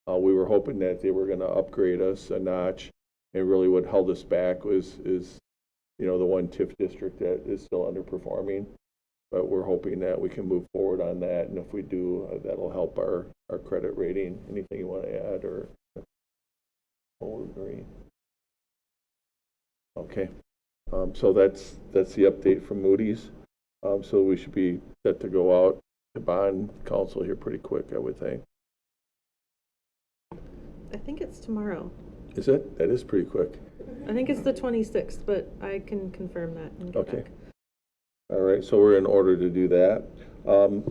We were hoping that they were going to upgrade us a notch, and really what held us back is the one TIF district that is still underperforming. But we're hoping that we can move forward on that, and if we do, that'll help our credit rating. Anything you want to add? Or All agree. Okay, so that's the update from Moody's. So we should be set to go out to bond council here pretty quick, I would think. I think it's tomorrow. Is it? That is pretty quick. I think it's the 26th, but I can confirm that and get Okay. back. All right, so we're in order to do that.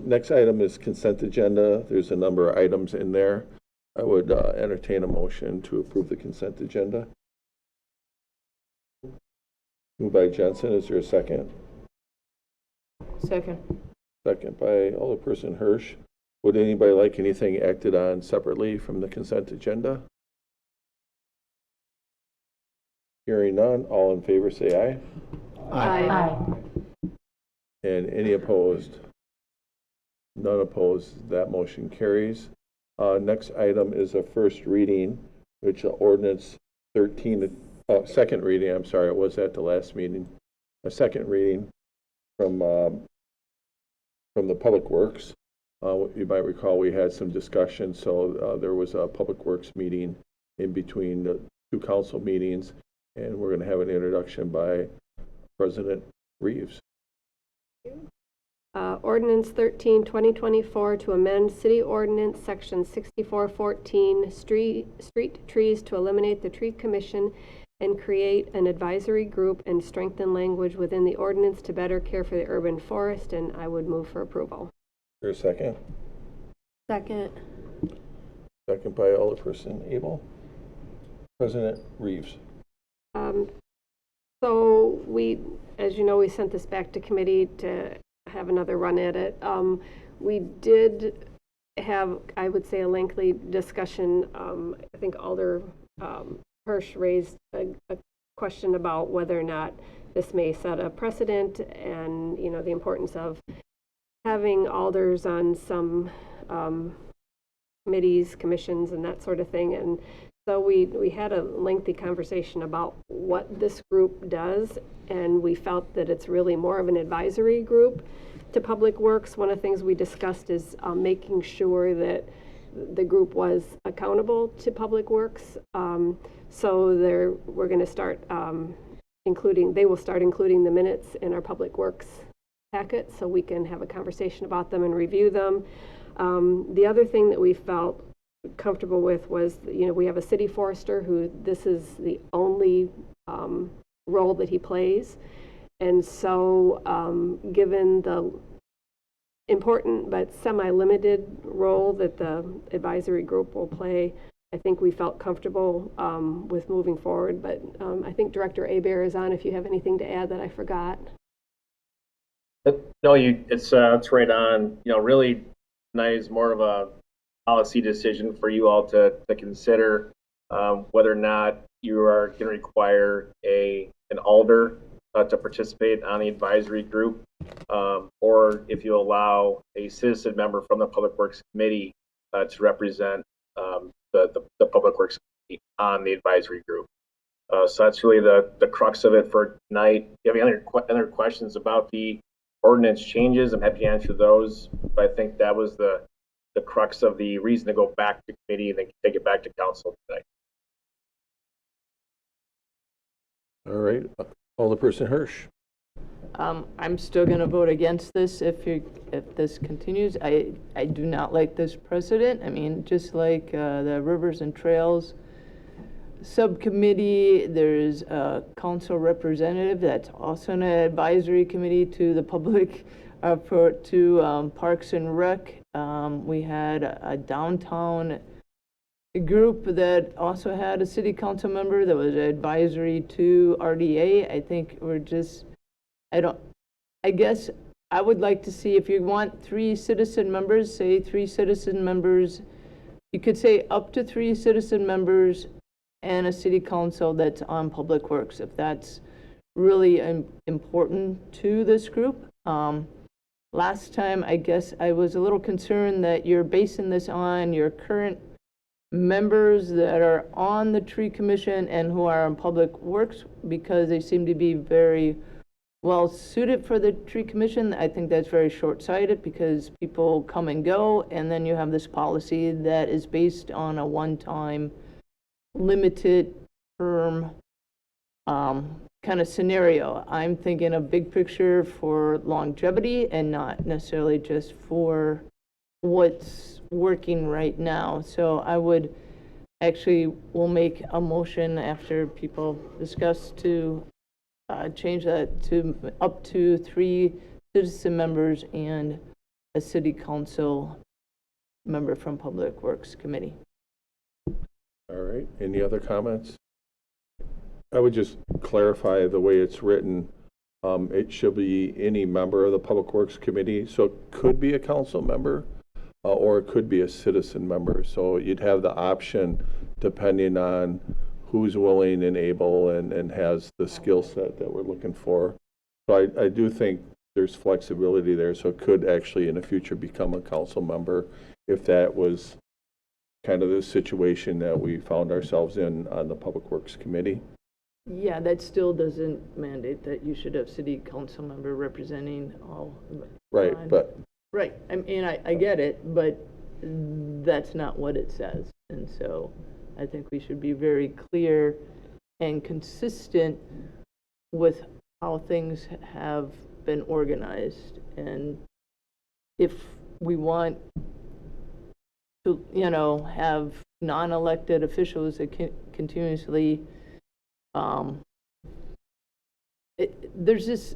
Next item is consent agenda. There's a number of items in there. I would entertain a motion to approve the consent agenda. Moved by Jensen. Is there a second? Second. Second by Alderperson Hirsch. Would anybody like anything acted on separately from the consent agenda? Hearing none, all in favor say aye. Aye. And any opposed? None opposed. That motion carries. Next item is a first reading, which ordinance 13, second reading, I'm sorry, it was at the last meeting. A second reading from the Public Works. You might recall we had some discussion, so there was a Public Works meeting in between the two council meetings, and we're going to have an introduction by President Reeves. Ordinance 13, 2024 to amend City Ordinance Section 6414, street trees to eliminate the tree commission and create an advisory group and strengthen language within the ordinance to better care for the urban forest, and I would move for approval. Is there a second? Second. Second by Alderperson Abel. President Reeves. So we, as you know, we sent this back to committee to have another run at it. We did have, I would say, a lengthy discussion. I think Alder Hirsch raised a question about whether or not this may set a precedent, and the importance of having alders on some committees, commissions, and that sort of thing. And so we had a lengthy conversation about what this group does, and we felt that it's really more of an advisory group to Public Works. One of the things we discussed is making sure that the group was accountable to Public Works. So we're going to start they will start including the minutes in our Public Works packet, so we can have a conversation about them and review them. The other thing that we felt comfortable with was, we have a city forester who this is the only role that he plays. And so given the important but semi-limited role that the advisory group will play, I think we felt comfortable with moving forward. But I think Director Hebert is on if you have anything to add that I forgot. No, it's right on. Really tonight is more of a policy decision for you all to consider whether or not you are going to require an alder to participate on the advisory group, or if you allow a citizen member from the Public Works Committee to represent the Public Works Committee on the advisory group. So that's really the crux of it for tonight. If you have any other questions about the ordinance changes, I'm happy to answer those. But I think that was the crux of the reason to go back to committee and then take it back to council tonight. All right, Alderperson Hirsch. I'm still going to vote against this if this continues. I do not like this precedent. I mean, just like the Rivers and Trails subcommittee, there's a council representative that's also an advisory committee to the public, to Parks and Rec. We had a downtown group that also had a city council member that was advisory to RDA. I think I guess I would like to see, if you want 3 citizen members, say 3 citizen members. You could say up to 3 citizen members and a city council that's on Public Works, if that's really important to this group. Last time, I guess I was a little concerned that you're basing this on your current members that are on the tree commission and who are on Public Works, because they seem to be very well suited for the tree commission. I think that's very short-sighted, because people come and go, and then you have this policy that is based on a one-time limited term kind of scenario. I'm thinking of big picture for longevity and not necessarily just for what's working right now. So I would actually, we'll make a motion after people discuss to change that to up to 3 citizen members and a city council member from Public Works Committee. All right, any other comments? I would just clarify the way it's written. It should be any member of the Public Works Committee, so it could be a council member, or it could be a citizen member. So you'd have the option depending on who's willing and able and has the skill set that we're looking for. So I do think there's flexibility there, so it could actually in the future become a council member if that was kind of the situation that we found ourselves in on the Public Works Committee. Yeah, that still doesn't mandate that you should have city council member representing all. Right, but. Right, I mean, I get it, but that's not what it says. And so I think we should be very clear and consistent with how things have been organized. And if we want to, you know, have non-elected officials that can continuously, there's this,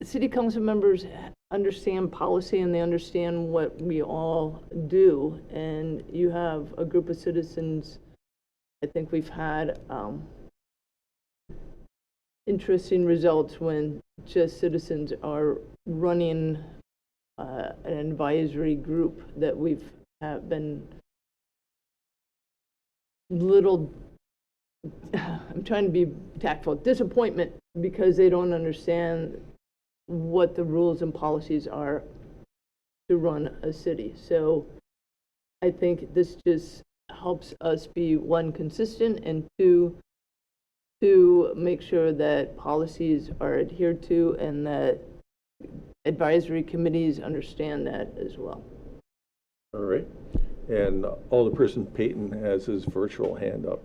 city council members understand policy and they understand what we all do. And you have a group of citizens, I think we've had interesting results when just citizens are running an advisory group that we've have been little, I'm trying to be tactful, disappointment because they don't understand what the rules and policies are to run a city. So I think this just helps us be, one, consistent, and two, to make sure that policies are adhered to and that advisory committees understand that as well. All right. And Alderperson Payton has his virtual hand up.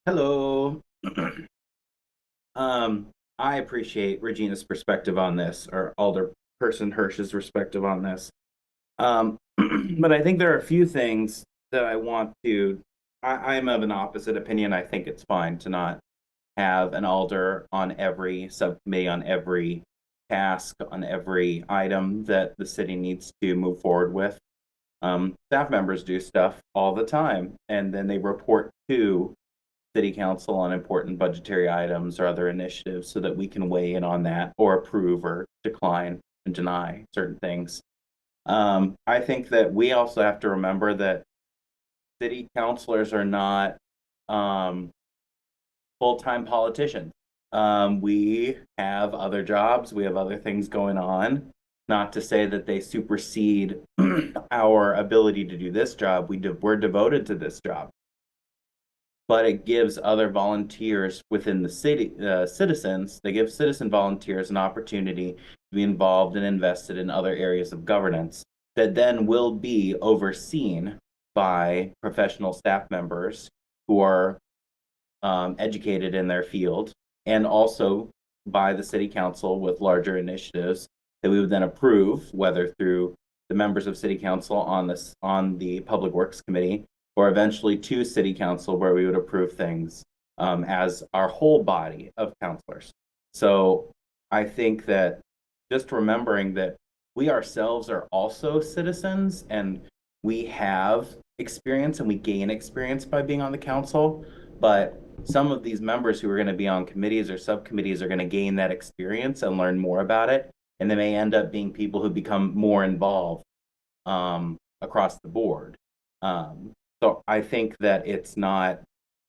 Hello. I appreciate Regina's perspective on this, or Alderperson Hirsch's perspective on this. But I think there are a few things that I want to, I'm of an opposite opinion. I think it's fine to not have an alder on every subcommittee, on every task, on every item that the city needs to move forward with. Staff members do stuff all the time, and then they report to city council on important budgetary items or other initiatives so that we can weigh in on that or approve or decline and deny certain things. I think that we also have to remember that city councilors are not full-time politicians. We have other jobs, we have other things going on. Not to say that they supersede our ability to do this job. We're devoted to this job. But it gives other volunteers within the city, citizens, they give citizen volunteers an opportunity to be involved and invested in other areas of governance that then will be overseen by professional staff members who are educated in their field, and also by the city council with larger initiatives that we would then approve, whether through the members of city council on the Public Works Committee, or eventually to city council where we would approve things as our whole body of councilors. So I think that just remembering that we ourselves are also citizens and we have experience and we gain experience by being on the council, but some of these members who are going to be on committees or subcommittees are going to gain that experience and learn more about it, and they may end up being people who become more involved across the board. So I think that it's not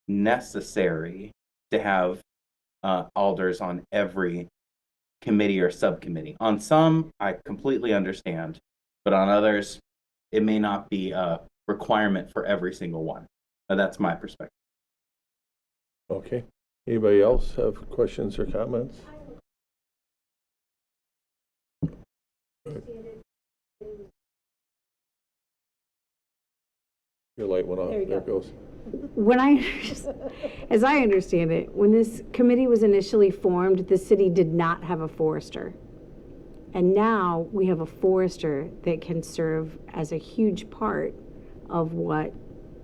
necessary to have alders on every committee or subcommittee. On some, I completely understand, but on others, it may not be a requirement for every single one. That's my perspective. Okay. Anybody else have questions or comments? Your light went off. There you There it go. goes. When I, as I understand it, when this committee was initially formed, the city did not have a forester. And now we have a forester that can serve as a huge part of what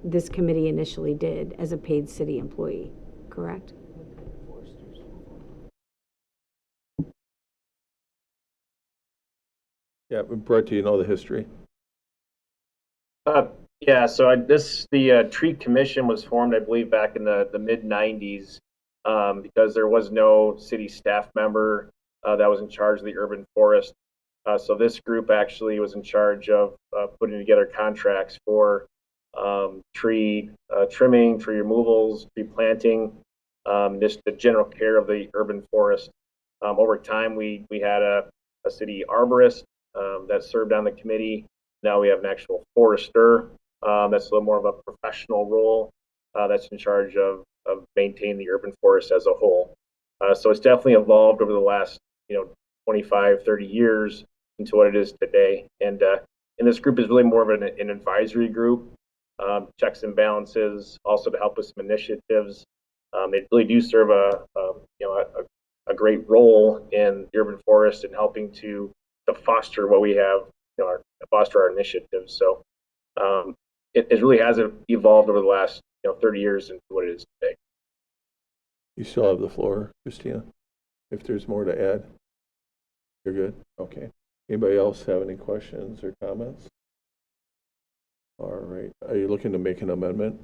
this committee initially did as a paid city employee, correct? Yeah, Brett, do you know the history? Yeah, so the tree commission was formed, I believe, back in the mid '90s, because there was no city staff member that was in charge of the urban forest. So this group actually was in charge of putting together contracts for tree trimming, tree removals, tree planting, just the general care of the urban forest. Over time, we had a city arborist that served on the committee. Now we have an actual forester that's a little more of a professional role that's in charge of maintaining the urban forest as a whole. So it's definitely evolved over the last 25, 30 years into what it is today. And this group is really more of an advisory group, checks and balances, also to help with some initiatives. They really do serve a great role in the urban forest and helping to foster what we have, foster our initiatives. So it really has evolved over the last 30 years into what it is today. You still have the floor, Christina. If there's more to add, you're good. Okay. Anybody else have any questions or comments? All right. Are you looking to make an amendment?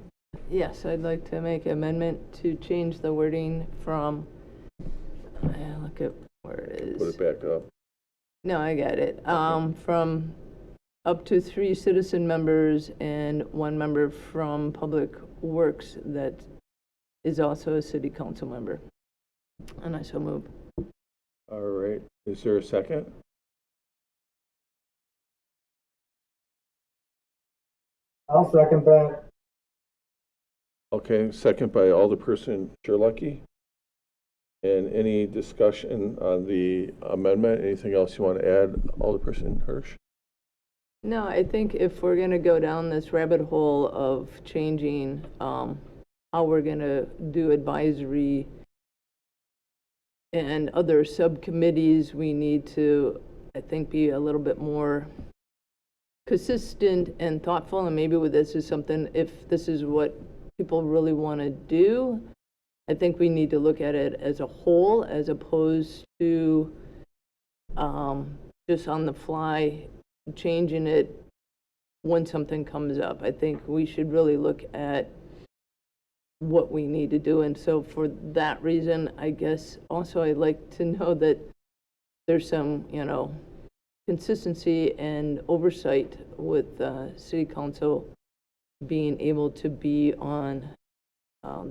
Yes, I'd like to make an amendment to change the wording from, look at where it is. Put it back up. No, I got it. From up to 3 citizen members and 1 member from Public Works that is also a city council member. And I so move. All right. Is there a second? I'll second that. Okay, second by Alderperson Sherlucky. And any discussion on the amendment? Anything else you want to add, Alderperson Hirsch? No, I think if we're going to go down this rabbit hole of changing how we're going to do advisory and other subcommittees, we need to, I think, be a little bit more consistent and thoughtful. And maybe with this is something, if this is what people really want to do, I think we need to look at it as a whole as opposed to just on the fly changing it when something comes up. I think we should really look at what we need to do. And so for that reason, I guess also I'd like to know that there's some, consistency and oversight with City Council being able to be on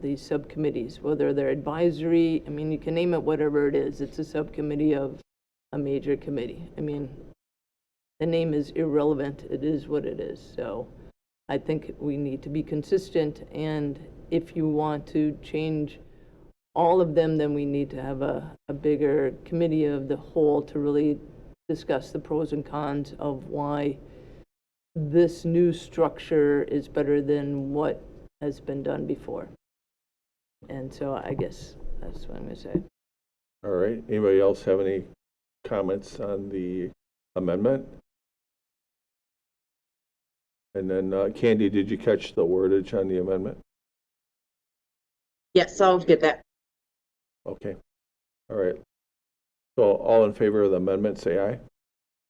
these subcommittees, whether they're advisory. I mean, you can name it whatever it is. It's a subcommittee of a major committee. I mean, the name is irrelevant. It is what it is. So I think we need to be consistent. And if you want to change all of them, then we need to have a bigger committee of the whole to really discuss the pros and cons of why this new structure is better than what has been done before. And so I guess that's what I'm going to say. All right. Anybody else have any comments on the amendment? And then, Candy, did you catch the wordage on the amendment? Yes, I'll get that. Okay. All right. So all in favor of the amendment, say aye.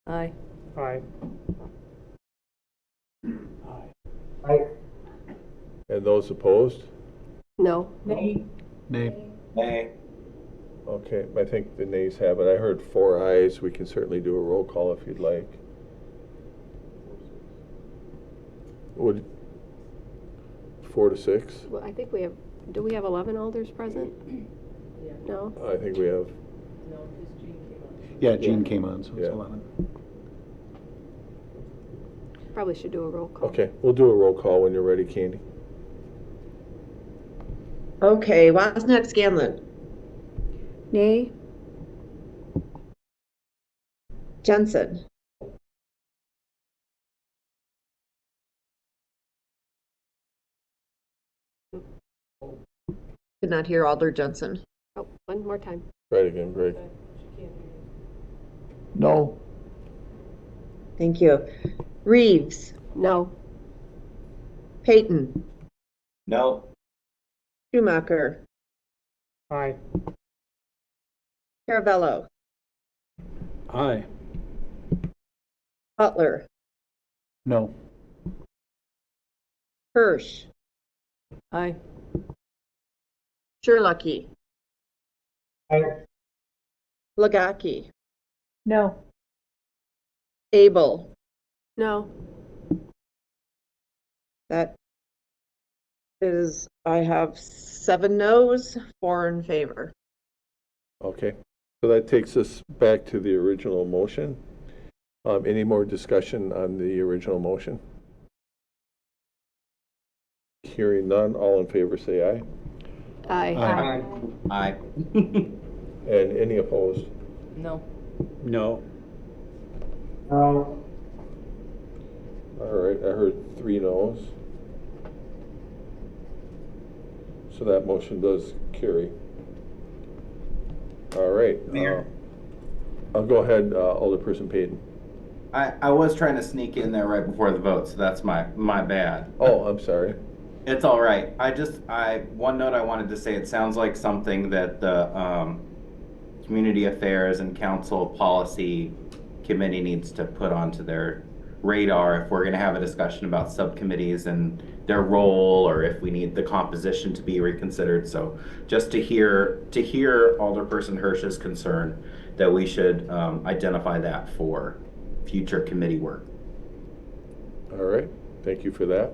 Aye. Aye. Aye. And those opposed? No. Nay. Nay. Okay, I think the nays have it. I heard 4 ayes. We can certainly do a roll call if you'd like. Would 4 to 6? Well, I think do we have 11 alders present? No? I think we have. Yeah, Jean came on, so it's 11. Probably should do a roll call. Okay, we'll do a roll call when you're ready, Candy. Okay, Wozniak Scanlon. Nay? Jensen. Could not hear Alder Johnson. Oh, one more time. Try it again, Greg. No. Thank you. Reeves, No. Peyton, No. Schumacher, Aye. Caravello, Aye. Butler, No. Hirsch, Aye. Sherlucky, Aye. Lagaki, No. Abel. No. That is, I have 7 no's, 4 in favor. Okay, so that takes us back to the original motion. Any more discussion on the original motion? Hearing none, all in favor say aye. Aye. Aye. And any opposed? No. No. No. All right, I heard 3 no's. So that motion does carry. All right. Mayor? I'll go ahead, Alderperson Payton. I was trying to sneak in there right before the vote, so that's my bad. Oh, I'm sorry. It's all right. One note I wanted to say, it sounds like something that the Community Affairs and Council Policy Committee needs to put onto their radar if we're going to have a discussion about subcommittees and their role, or if we need the composition to be reconsidered. So just to hear Alderperson Hirsch's concern that we should identify that for future committee work. All right, thank you for that.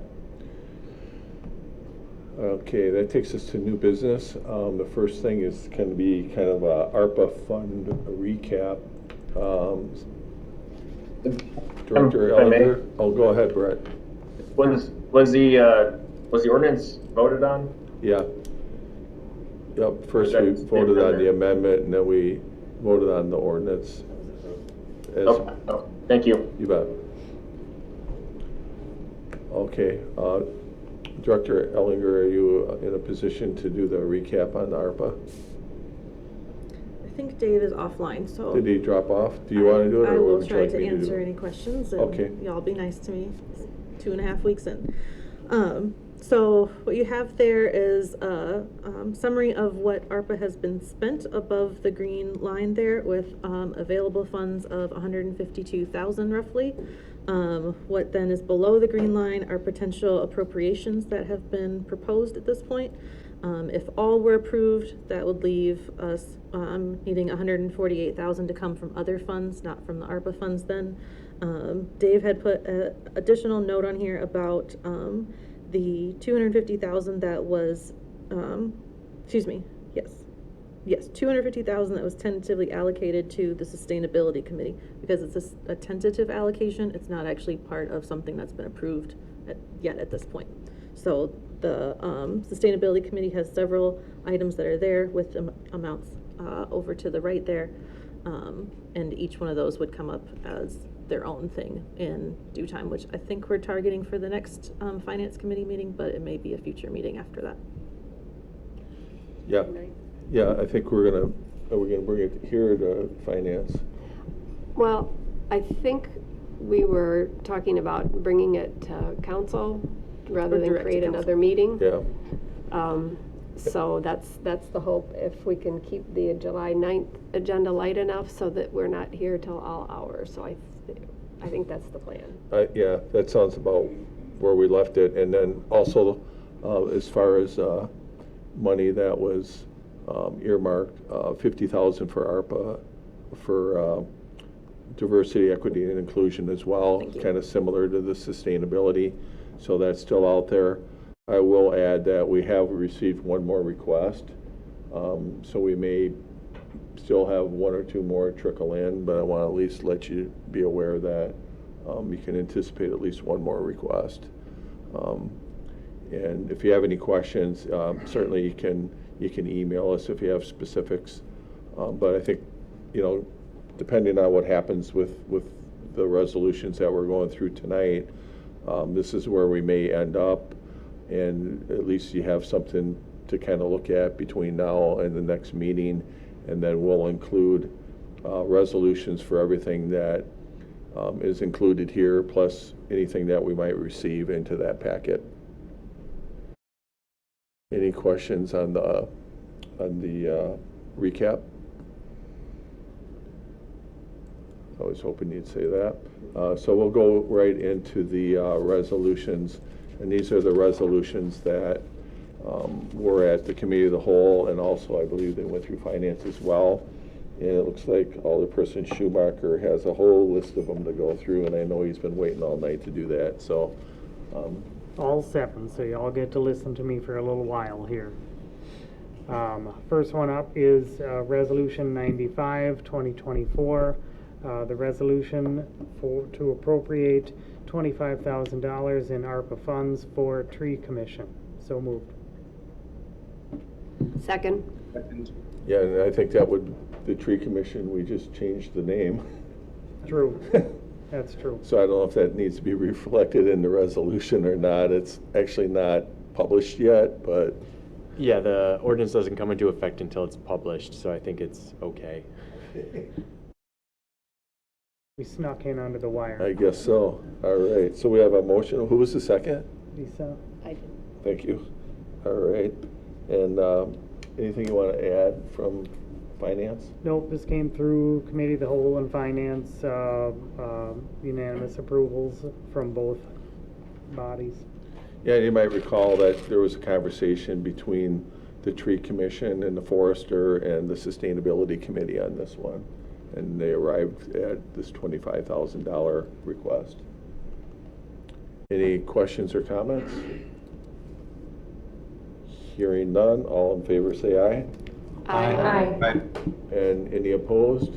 Okay, that takes us to new business. The first thing is going to be kind of a ARPA fund recap. Director Ellinger. Oh, go ahead, Brett. Was the ordinance voted on? Yeah. Yep, first we voted on the amendment, and then we voted on the ordinance. Okay. Oh, thank you. You bet. Okay, Director Ellinger, are you in a position to do the recap on the ARPA? I think Dave is offline, so. Did he drop off? Do you want to do it, I or will would you try like to me to do answer it? any questions, and Okay. y'all be nice to me. It's 2.5 weeks in. So what you have there is a summary of what ARPA has been spent above the green line there, with available funds of 152,000 roughly. What then is below the green line are potential appropriations that have been proposed at this point. If all were approved, that would leave us needing 148,000 to come from other funds, not from the ARPA funds then. Dave had put an additional note on here about the 250,000 that was, yes, 250,000 that was tentatively allocated to the Sustainability Committee. Because it's a tentative allocation, it's not actually part of something that's been approved yet at this point. So the Sustainability Committee has several items that are there with amounts over to the right there. And each one of those would come up as their own thing in due time, which I think we're targeting for the next Finance Committee meeting, but it may be a future meeting after that. Yeah, yeah, I think we're gonna bring it here to finance. Well, I think we were talking about bringing it to council rather Or than direct to create council. another meeting. Yeah. So that's the hope, if we can keep the July 9th agenda light enough so that we're not here till all hours. So I think that's the plan. Yeah, that sounds about where we left it. And then also, as far as money that was earmarked, 50,000 for ARPA, for diversity, equity, and inclusion as well, kind of similar to the sustainability. So that's still out there. I will add that we have received one more request. So we may still have 1 or 2 more trickle in, but I want to at least let you be aware that you can anticipate at least one more request. And if you have any questions, certainly you can email us if you have specifics. But I think, depending on what happens with the resolutions that we're going through tonight, this is where we may end up, and at least you have something to kind of look at between now and the next meeting. And then we'll include resolutions for everything that is included here, plus anything that we might receive into that packet. Any questions on the recap? I was hoping you'd say that. So we'll go right into the resolutions, and these are the resolutions that were at the committee of the whole, and also I believe they went through finance as well. And it looks like Alderperson Schumacher has a whole list of them to go through, and I know he's been waiting all night to do that. So all 7, so y'all get to listen to me for a little while here. First one up is Resolution 95, 2024. The resolution to appropriate $25,000 in ARPA funds for tree commission. So moved. Second. yeah, and I think that would, the tree commission, we just changed the name. True. That's true. So I don't know if that needs to be reflected in the resolution or not. It's actually not published yet, but. Yeah, the ordinance doesn't come into effect until it's published, so I think it's okay. We snuck in under the wire. I guess so. All right, so we have a motion. Who was the second? Lisa? I did. Thank you. All right. And anything you want to add from finance? Nope, this came through Committee of the Whole and Finance, unanimous approvals from both bodies. Yeah, you might recall that there was a conversation between the Tree Commission and the Forester and the Sustainability Committee on this one. And they arrived at this $25,000 request. Any questions or comments? Hearing none, all in favor say aye. Aye. And any opposed?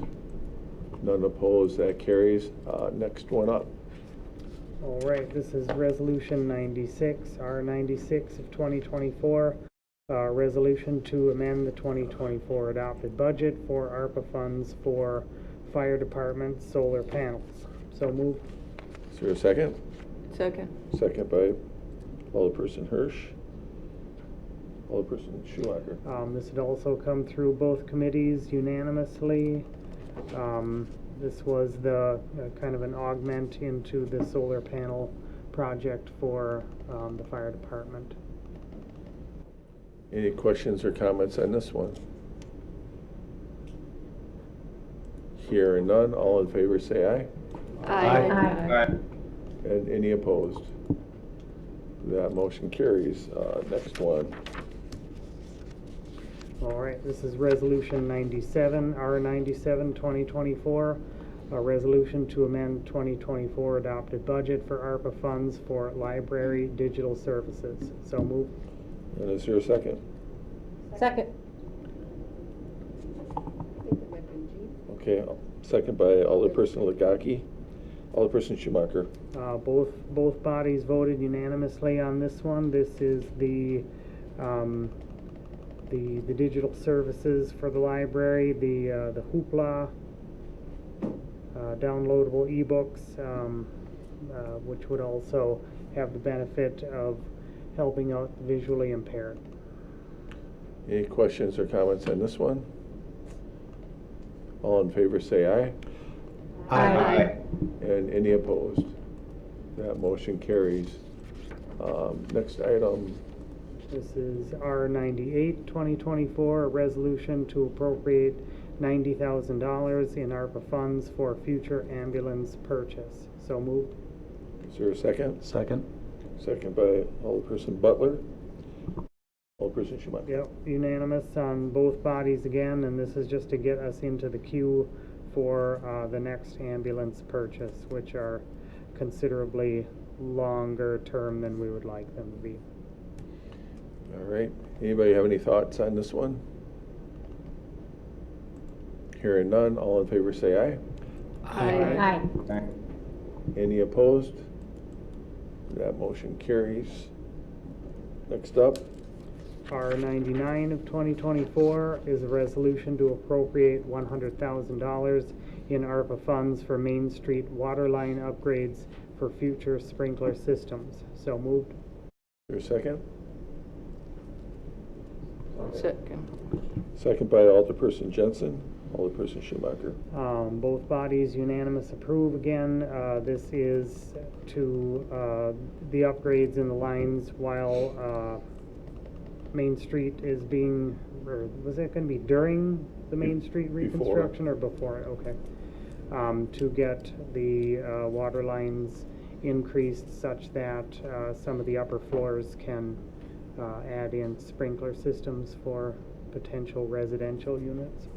None opposed, that carries. Next one up. All right, this is Resolution 96, R96 of 2024. Resolution to amend the 2024 adopted budget for ARPA funds for fire department solar panels. So moved. Is there a second? Second. Second by Alderperson Hirsch. Alderperson Schumacher. This had also come through both committees unanimously. This was the kind of an augment into the solar panel project for the fire department. Any questions or comments on this one? Hearing none, all in favor say aye. Aye. And any opposed? That motion carries. Next one. All right, this is Resolution 97, R97, 2024. A resolution to amend 2024 adopted budget for ARPA funds for library digital services. So moved. And is there a second? Second. Okay, second by Alderperson Legaki. Alderperson Schumacher. Both bodies voted unanimously on this one. This is the digital services for the library, the Hoopla, downloadable ebooks, which would also have the benefit of helping out visually impaired. Any questions or comments on this one? All in favor say aye. Aye. And any opposed? That motion carries. Next item. This is R98, 2024, a resolution to appropriate $90,000 in ARPA funds for future ambulance purchase. So moved. Is there a second? Second. Second by Alderperson Butler. Alderperson Schumacher. Yep, unanimous on both bodies again, and this is just to get us into the queue for the next ambulance purchase, which are considerably longer term than we would like them to be. All right. Anybody have any thoughts on this one? Hearing none, all in favor say aye. Aye. Any opposed? That motion carries. Next up. R99 of 2024 is a resolution to appropriate $100,000 in ARPA funds for Main Street water line upgrades for future sprinkler systems. So moved. Your second? Second. Second by Alderperson Jensen. Alderperson Schumacher. Both bodies unanimous approve again. This is to the upgrades in the lines while Main Street is being, or was it going to be during the Main Street reconstruction or before? Okay. To get the water lines increased such that some of the upper floors can add in sprinkler systems for potential residential units.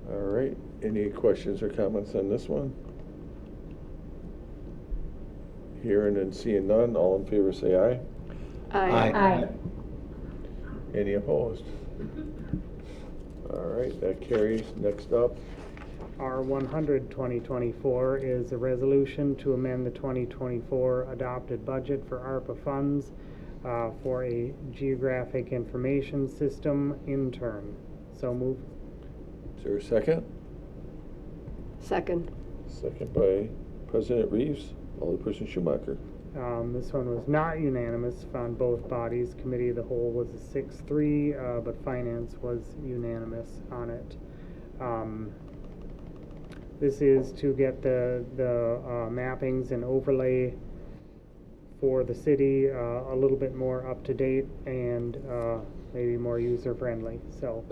All right. Any questions or comments on this one? Hearing and seeing none, all in favor say aye. Aye. Aye. Any opposed? All right, that carries. Next up. R100 2024 is a resolution to amend the 2024 adopted budget for ARPA funds for a geographic information system intern. So move. Is there a second? Second. Second by President Reeves. Alderperson Schumacher. This one was not unanimous on both bodies. Committee of the Whole was a 6-3, but Finance was unanimous on it. This is to get the mappings and overlay for the city a little bit more up to date and maybe more user friendly. So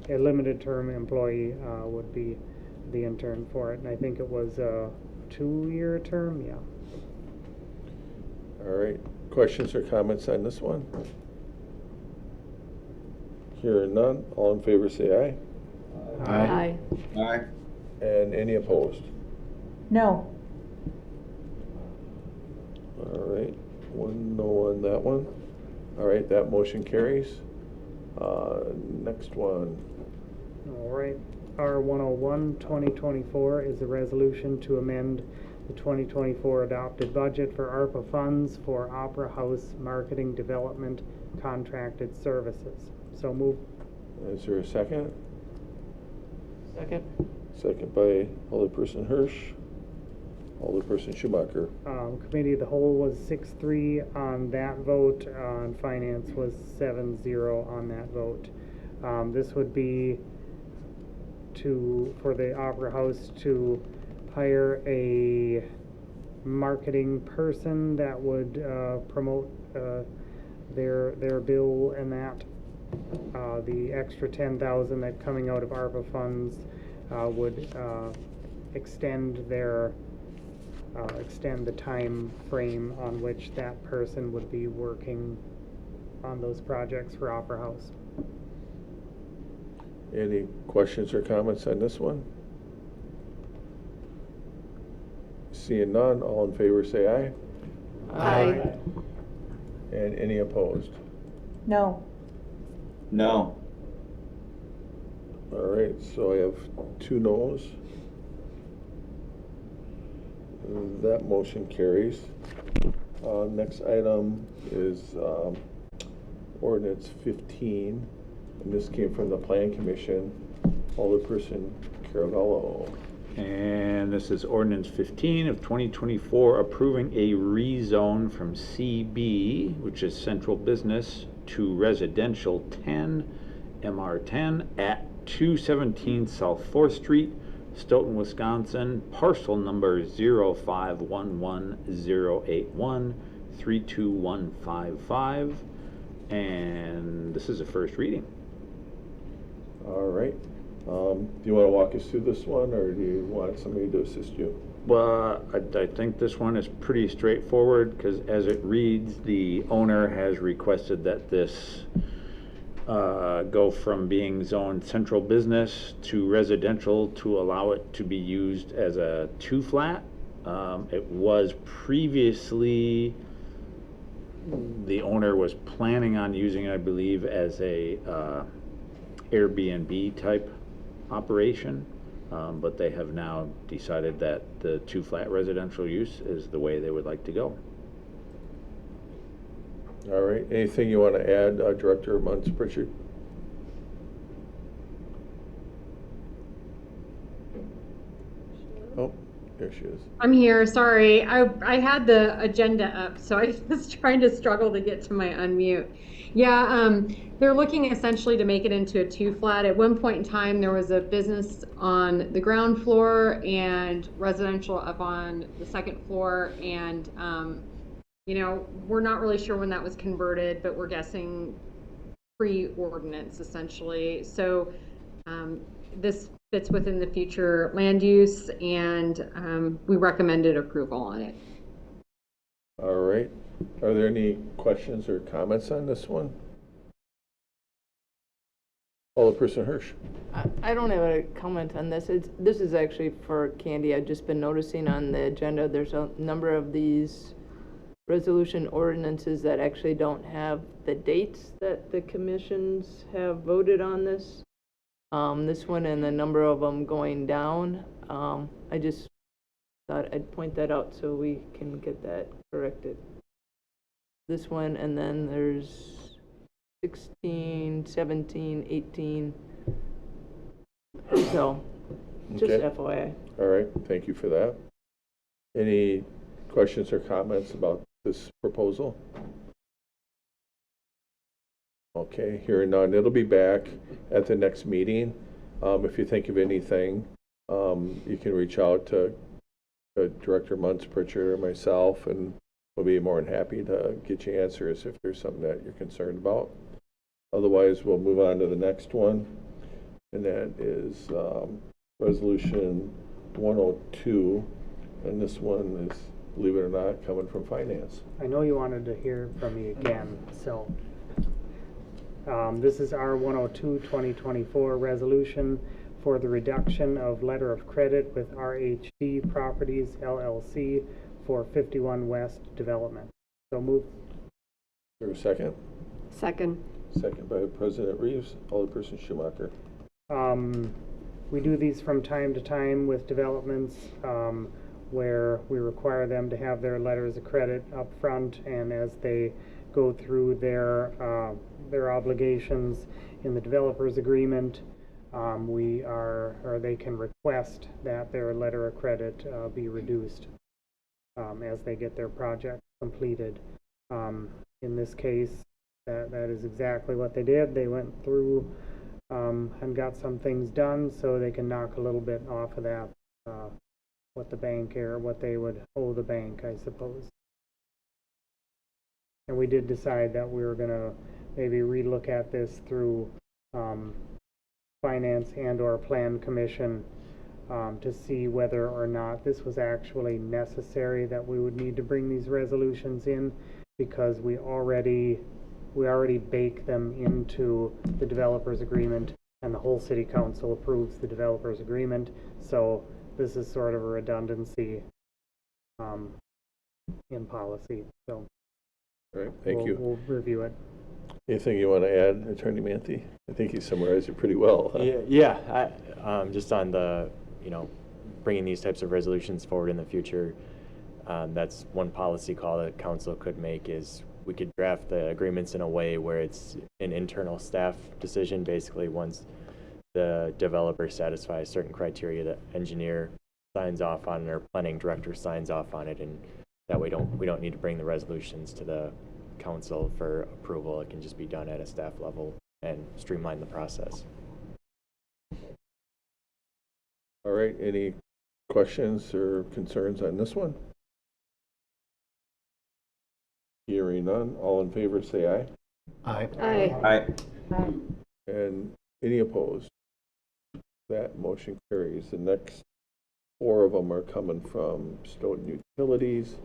a limited term employee would be the intern for it, and I think it was a 2-year term. Yeah. All right. Questions or comments on this one? Hearing none, all in favor say aye. Aye. Aye. And any opposed? No. All right. One no on that one. All right, that motion carries. Next one. All right. R101 2024 is a resolution to amend the 2024 adopted budget for ARPA funds for Opera House Marketing Development Contracted Services. So move. Is there a second? Second. Second by Alderperson Hirsch. Alderperson Schumacher. Committee of the Whole was 6-3 on that vote. And Finance was 7-0 on that vote. This would be for the Opera House to hire a marketing person that would promote their bill and that. The extra $10,000 that coming out of ARPA funds would extend the time frame on which that person would be working on those projects for Opera House. Any questions or comments on this one? Seeing none, all in favor say aye. Aye. And any opposed? No. No. All right, so I have 2 noes. That motion carries. Next item is ordinance 15, and this came from the Plan Commission. Alderperson Caravello. And this is ordinance 15 of 2024, approving a rezone from CB, which is central business, to residential 10, MR10, at 217 South 4th Street, Stoughton, Wisconsin, parcel number 0511081322155. And this is a first reading. All right. Do you want to walk us through this one, or do you want somebody to assist you? Well, I think this one is pretty straightforward, because as it reads, the owner has requested that this go from being zoned central business to residential to allow it to be used as a 2-flat. It was previously, the owner was planning on using it, I believe, as a Airbnb type operation, but they have now decided that the 2-flat residential use is the way they would like to go. All right. Anything you want to add, Director Muntz Pritchard? Oh, There she is. I'm here, sorry. I had the agenda up, so I was trying to struggle to get to my unmute. Yeah, they're looking essentially to make it into a two flat. At one point in time, there was a business on the ground floor and residential up on the second floor. And, you know, we're not really sure when that was converted, but we're guessing pre-ordinance essentially. So, this fits within the future land use, and we recommended approval on it. All right. Are there any questions or comments on this one? Alderperson Hirsch. I don't have a comment on this. This is actually for Candy. I've just been noticing on the agenda, there's a number of these resolution ordinances that actually don't have the dates that the commissions have voted on this. This one and the number of them going down. I just thought I'd point that out so we can get that corrected. This one, and then there's 16, 17, 18. So, just Okay. FYI. All right, thank you for that. Any questions or comments about this proposal? Okay, hearing none, it'll be back at the next meeting. If you think of anything, you can reach out to Director Muntz, Pritchard, or myself, and we'll be more than happy to get you answers if there's something that you're concerned about. Otherwise, we'll move on to the next one, and that is Resolution 102, and this one is, believe it or not, coming from Finance. I know you wanted to hear from me again, so this is our 102 2024 resolution for the reduction of letter of credit with RHD Properties LLC for 51 West Development. So move. Is there a second? Second. Second by President Reeves. Alderperson Schumacher. We do these from time to time with developments where we require them to have their letters of credit up front, and as they go through their obligations in the developer's agreement, they can request that their letter of credit be reduced as they get their project completed. In this case, that is exactly what they did. They went through and got some things done so they can knock a little bit off of that, what the bank or what they would owe the bank, I suppose. And we did decide that we were going to maybe relook at this through Finance and or Plan Commission to see whether or not this was actually necessary, that we would need to bring these resolutions in, because we already bake them into the developer's agreement, and the whole city council approves the developer's agreement. So this is sort of a redundancy in policy. So All right, thank you. We'll review it. Anything you want to add, Attorney Manthe? I think you summarized it pretty well. Huh? Yeah. Just on the, bringing these types of resolutions forward in the future, that's one policy call that council could make, is we could draft the agreements in a way where it's an internal staff decision. Basically, once the developer satisfies certain criteria, the engineer signs off on it, or planning director signs off on it, and that way we don't need to bring the resolutions to the council for approval. It can just be done at a staff level and streamline the process. All right, any questions or concerns on this one? Hearing none, all in favor say aye. Aye. Aye. Aye. And any opposed? That motion carries. The next 4 of them are coming from Stoughton Utilities.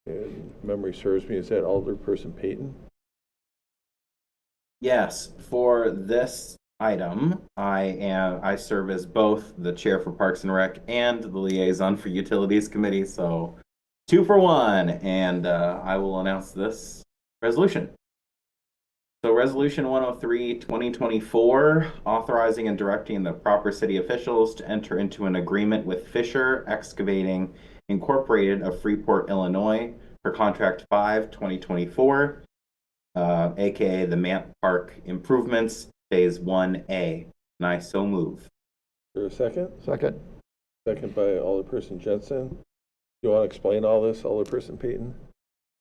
And memory serves me, is that Alderperson Payton? Yes, for this item, I serve as both the chair for Parks and Rec and the liaison for Utilities Committee, so 2 for 1, and I will announce this resolution. So Resolution 103, 2024, authorizing and directing the proper city officials to enter into an agreement with Fisher Excavating Incorporated of Freeport, Illinois, for Contract 5, 2024, aka the Mant Park Improvements, Phase 1A. And I so move. Is there a second? Second. Second by Alderperson Jensen. You want to explain all this, Alderperson Payton?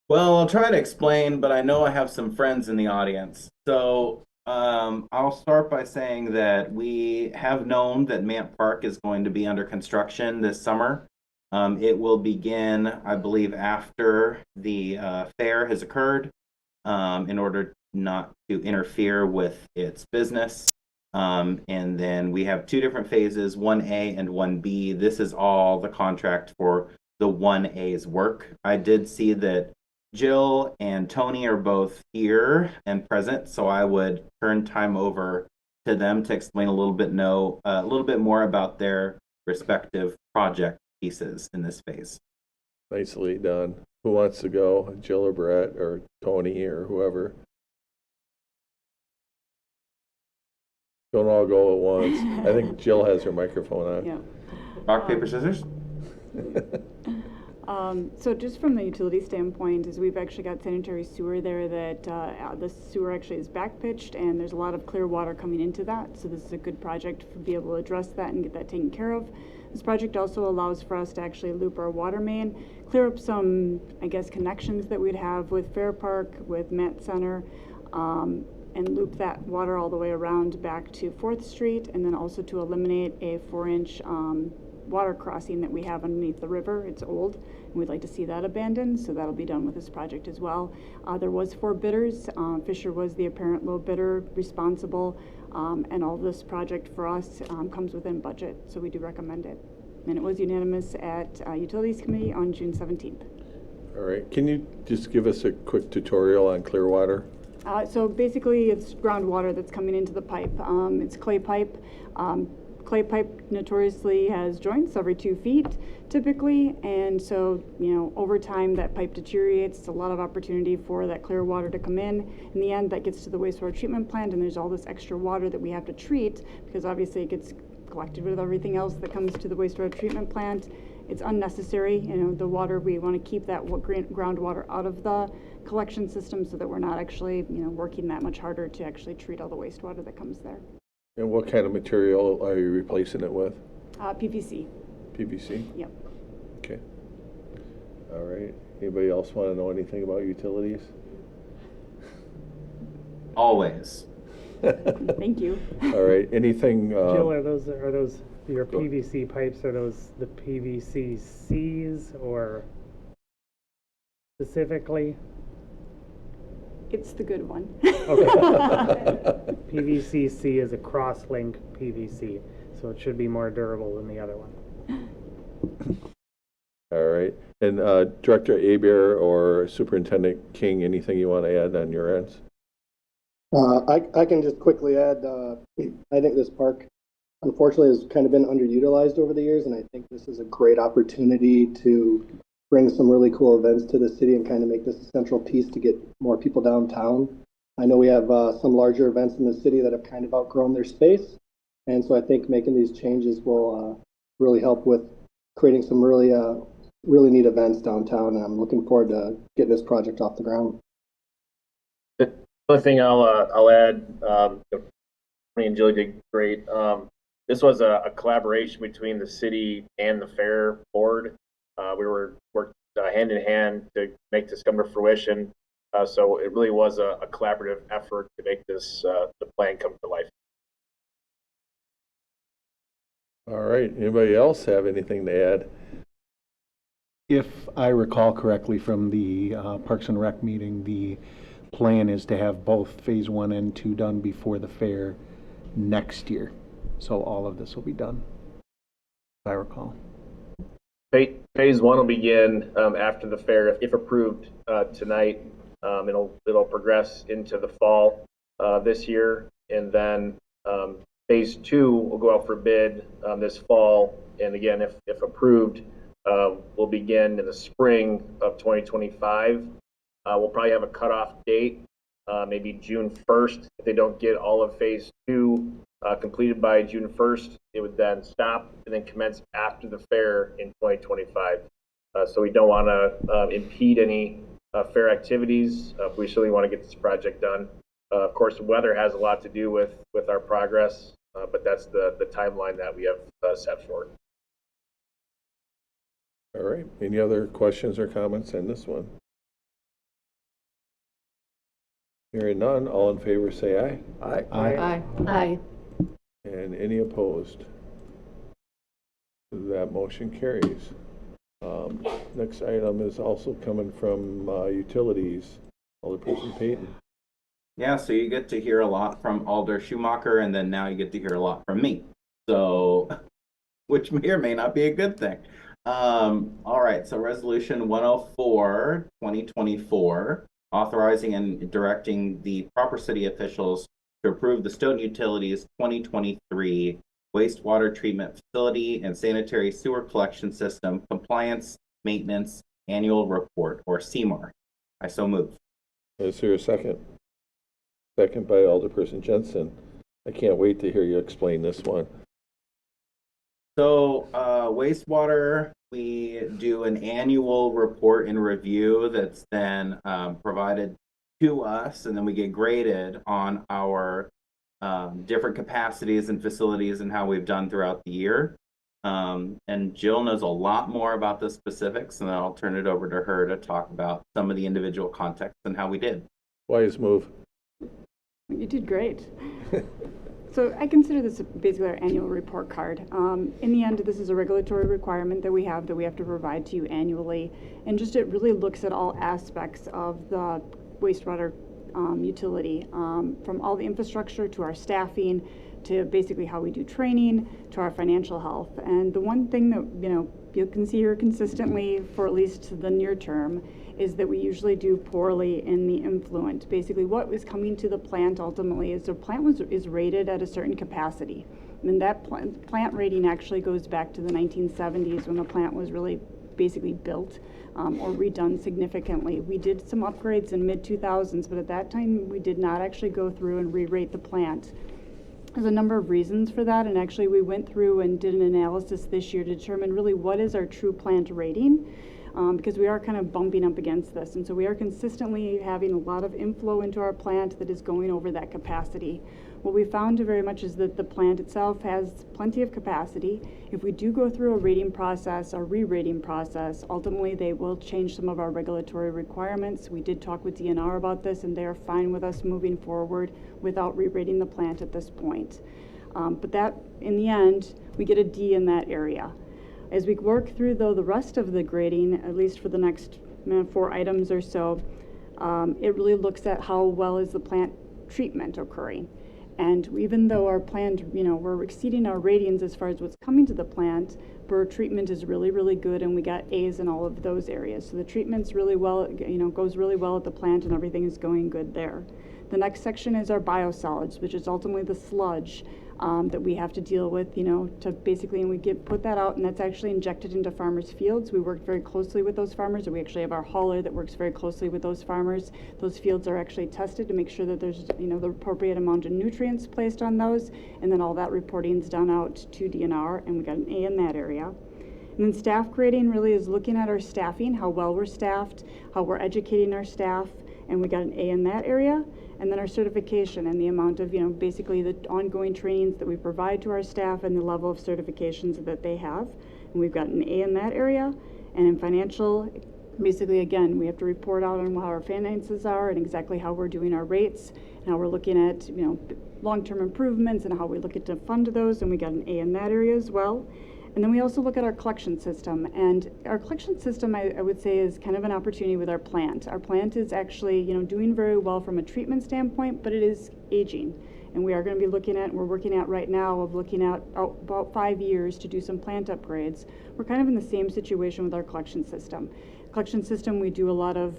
Well, I'll try to explain, but I know I have some friends in the audience. So I'll start by saying that we have known that Mant Park is going to be under construction this summer. It will begin, I believe, after the fair has occurred, in order not to interfere with its business. And then we have two different phases, 1A and 1B. This is all the contract for the 1A's work. I did see that Jill and Tony are both here and present, so I would turn time over to them to explain a little bit more about their respective project pieces in this phase. Nicely done. Who wants to go? Jill or Brett or Tony or whoever? Don't all go at once. I think Jill has her microphone on. Yeah. Rock, paper, scissors? So just from the utility standpoint, is we've actually got sanitary sewer there that the sewer actually is back pitched, and there's a lot of clear water coming into that. So this is a good project to be able to address that and get that taken care of. This project also allows for us to actually loop our water main, clear up some, I guess, connections that we'd have with Fair Park, with Met Center, and loop that water all the way around back to 4th Street, and then also to eliminate a 4-inch water crossing that we have underneath the river. It's old, and we'd like to see that abandoned, so that'll be done with this project as well. There was 4 bidders. Fisher was the apparent low bidder, responsible, and all this project for us comes within budget, so we do recommend it. And it was unanimous at Utilities Committee on June 17th. All right. Can you just give us a quick tutorial on Clearwater? So basically, it's groundwater that's coming into the pipe. It's clay pipe. Clay pipe notoriously has joints every 2 feet typically, and so, you know, over time that pipe deteriorates. It's a lot of opportunity for that clear water to come in. In the end, that gets to the wastewater treatment plant, and there's all this extra water that we have to treat because obviously it gets collected with everything else that comes to the wastewater treatment plant. It's unnecessary. You know, the water, we want to keep that groundwater out of the collection system so that we're not actually, you know, working that much harder to actually treat all the wastewater that comes there. And what kind of material are you replacing it with? PVC. PVC? Yep. Okay. All right. Anybody else want to know anything about utilities? Always. Thank you. All right. Anything? Jill, are those your PVC pipes? Are those the PVC-Cs or specifically? It's the good one. Okay. PVC-C is a cross-link PVC, so it should be more durable than the other one. All right. And Director Aber or Superintendent King, anything you want to add on your ends? I can just quickly add, I think this park unfortunately has kind of been underutilized over the years, and I think this is a great opportunity to bring some really cool events to the city and kind of make this a central piece to get more people downtown. I know we have some larger events in the city that have kind of outgrown their space, and so I think making these changes will really help with creating some really neat events downtown, and I'm looking forward to getting this project off the ground. The other thing I'll add, Tony and Julie did great. This was a collaboration between the city and the fair board. We worked hand in hand to make this come to fruition. So it really was a collaborative effort to make this the plan come to life. All right. Anybody else have anything to add? If I recall correctly from the Parks and Rec meeting, the plan is to have both Phase 1 and 2 done before the fair next year. So all of this will be done, if I recall. Phase 1 will begin after the fair, if approved tonight. It'll progress into the fall this year, and then Phase 2 will go out for bid this fall, and again, if approved, will begin in the spring of 2025. We'll probably have a cutoff date, maybe June 1st. If they don't get all of Phase 2 completed by June 1st, it would then stop and then commence after the fair in 2025. So we don't want to impede any fair activities. We certainly want to get this project done. Of course, weather has a lot to do with our progress, but that's the timeline that we have set for it. All right, any other questions or comments on this one? Hearing none, all in favor say aye. Aye. Aye. Aye. And any opposed? That motion carries. Next item is also coming from utilities. Alderperson Payton. Yeah, so you get to hear a lot from Alder Schumacher, and then now you get to hear a lot from me. So, which may or may not be a good thing. All right, so Resolution 104, 2024, authorizing and directing the proper city officials to approve the Stoughton Utilities 2023 wastewater treatment facility and sanitary sewer collection system compliance maintenance annual report, or CMAR. I so move. Is there a second? Second by Alderperson Jensen. I can't wait to hear you explain this one. So wastewater, we do an annual report and review that's then provided to us, and then we get graded on our different capacities and facilities and how we've done throughout the year. And Jill knows a lot more about the specifics, and then I'll turn it over to her to talk about some of the individual contexts and how we did. Wise move. You did great. So I consider this basically our annual report card. In the end, this is a regulatory requirement that we have to provide to you annually. And just it really looks at all aspects of the wastewater utility, from all the infrastructure to our staffing, to basically how we do training, to our financial health. And the one thing that, you can see here consistently for at least the near term is that we usually do poorly in the influent. Basically what was coming to the plant ultimately is the plant is rated at a certain capacity. And that plant rating actually goes back to the 1970s when the plant was really basically built or redone significantly. We did some upgrades in mid-2000s, but at that time we did not actually go through and re-rate the plant. There's a number of reasons for that, and actually we went through and did an analysis this year to determine really what is our true plant rating, because we are kind of bumping up against this, and so we are consistently having a lot of inflow into our plant that is going over that capacity. What we found very much is that the plant itself has plenty of capacity. If we do go through a rating process, a re-rating process, ultimately they will change some of our regulatory requirements. We did talk with DNR about this, and they are fine with us moving forward without re-rating the plant at this point. But that, in the end, we get a D in that area. As we work through, though, the rest of the grading, at least for the next 4 items or so, it really looks at how well is the plant treatment occurring. And even though our plant, we're exceeding our ratings as far as what's coming to the plant, but our treatment is really, really good, and we got A's in all of those areas. So the treatment's really well, goes really well at the plant, and everything is going good there. The next section is our biosolids, which is ultimately the sludge that we have to deal with, to basically, and we put that out, and that's actually injected into farmers' fields. We work very closely with those farmers, and we actually have our hauler that works very closely with those farmers. Those fields are actually tested to make sure that there's, the appropriate amount of nutrients placed on those, and then all that reporting is done out to DNR, and we got an A in that area. And then staff grading really is looking at our staffing, how well we're staffed, how we're educating our staff, and we got an A in that area. And then our certification and the amount of, basically the ongoing trainings that we provide to our staff and the level of certifications that they have. And we've got an A in that area. And in financial, basically, again, we have to report out on how our finances are and exactly how we're doing our rates and how we're looking at, long-term improvements and how we look at to fund those. And we got an A in that area as well. And then we also look at our collection system. And our collection system, I would say, is kind of an opportunity with our plant. Our plant is actually, doing very well from a treatment standpoint, but it is aging. And we are going to be looking at, we're working at right now of looking at about 5 years to do some plant upgrades. We're kind of in the same situation with our collection system. Collection system, we do a lot of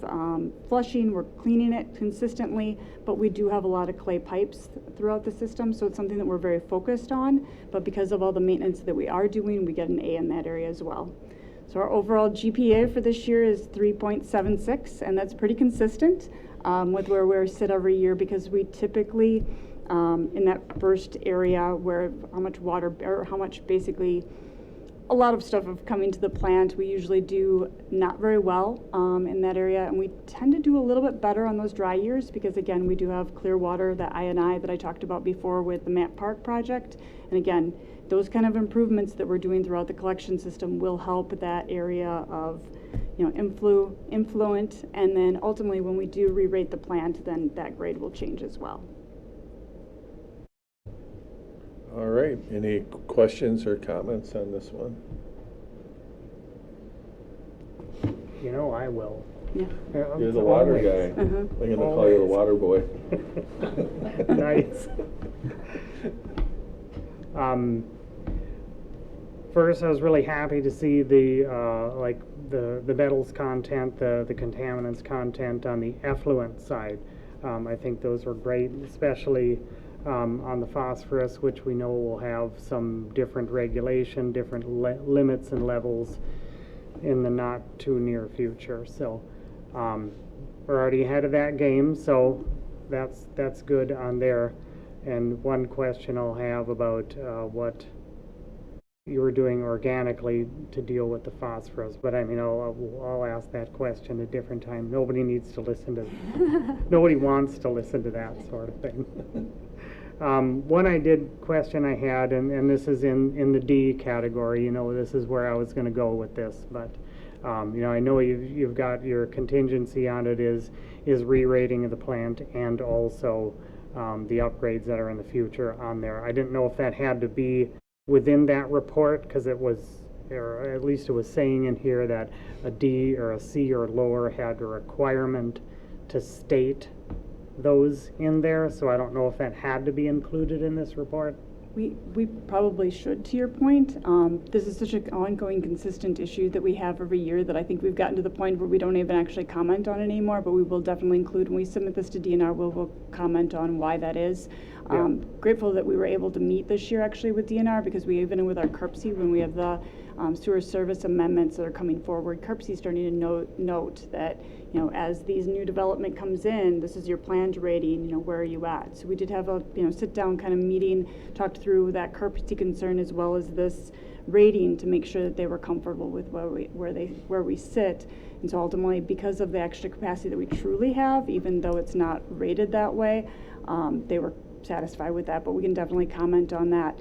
flushing, we're cleaning it consistently, but we do have a lot of clay pipes throughout the system, so it's something that we're very focused on, but because of all the maintenance that we are doing, we get an A in that area as well. So our overall GPA for this year is 3.76, and that's pretty consistent with where we sit every year, because we typically, in that first area where how much water, or how much basically a lot of stuff of coming to the plant. We usually do not very well in that area, and we tend to do a little bit better on those dry years because, again, we do have clear water, that I&I that I talked about before with the Map Park project. And again, those kind of improvements that we're doing throughout the collection system will help that area of, influent, and then ultimately when we do re-rate the plant, then that grade will change as well. All right, any questions or comments on this one? I will. Yeah. You're the water guy. Uh-huh. I'm going to call you the water boy. Nice. First, I was really happy to see the metals content, the contaminants content on the effluent side. I think those were great, especially on the phosphorus, which we know will have some different regulation, different limits and levels in the not too near future. So we're already ahead of that game, so that's good on there. And one question I'll have about what you were doing organically to deal with the phosphorus, but I mean, I'll ask that question a different time. Nobody needs to listen to, nobody wants to listen to that sort of thing. One question I had, and this is in the D category, this is where I was going to go with this, but I know you've got your contingency on it is re-rating of the plant and also the upgrades that are in the future on there. I didn't know if that had to be within that report, because it was, or at least it was saying in here that a D or a C or lower had a requirement to state those in there, so I don't know if that had to be included in this report. We probably should, to your point. This is such an ongoing, consistent issue that we have every year that I think we've gotten to the point where we don't even actually comment on it anymore, but we will definitely include, when we submit this to DNR, we'll comment on why that is. Yeah. Grateful that we were able to meet this year actually with DNR, because we even with our CURPC, when we have the sewer service amendments that are coming forward, CURPC is starting to note that, as these new development comes in, this is your planned rating, where are you at? So we did have a, sit down kind of meeting, talked through that CURPC concern as well as this rating to make sure that they were comfortable with where we sit. And so ultimately, because of the extra capacity that we truly have, even though it's not rated that way, they were satisfied with that, but we can definitely comment on that.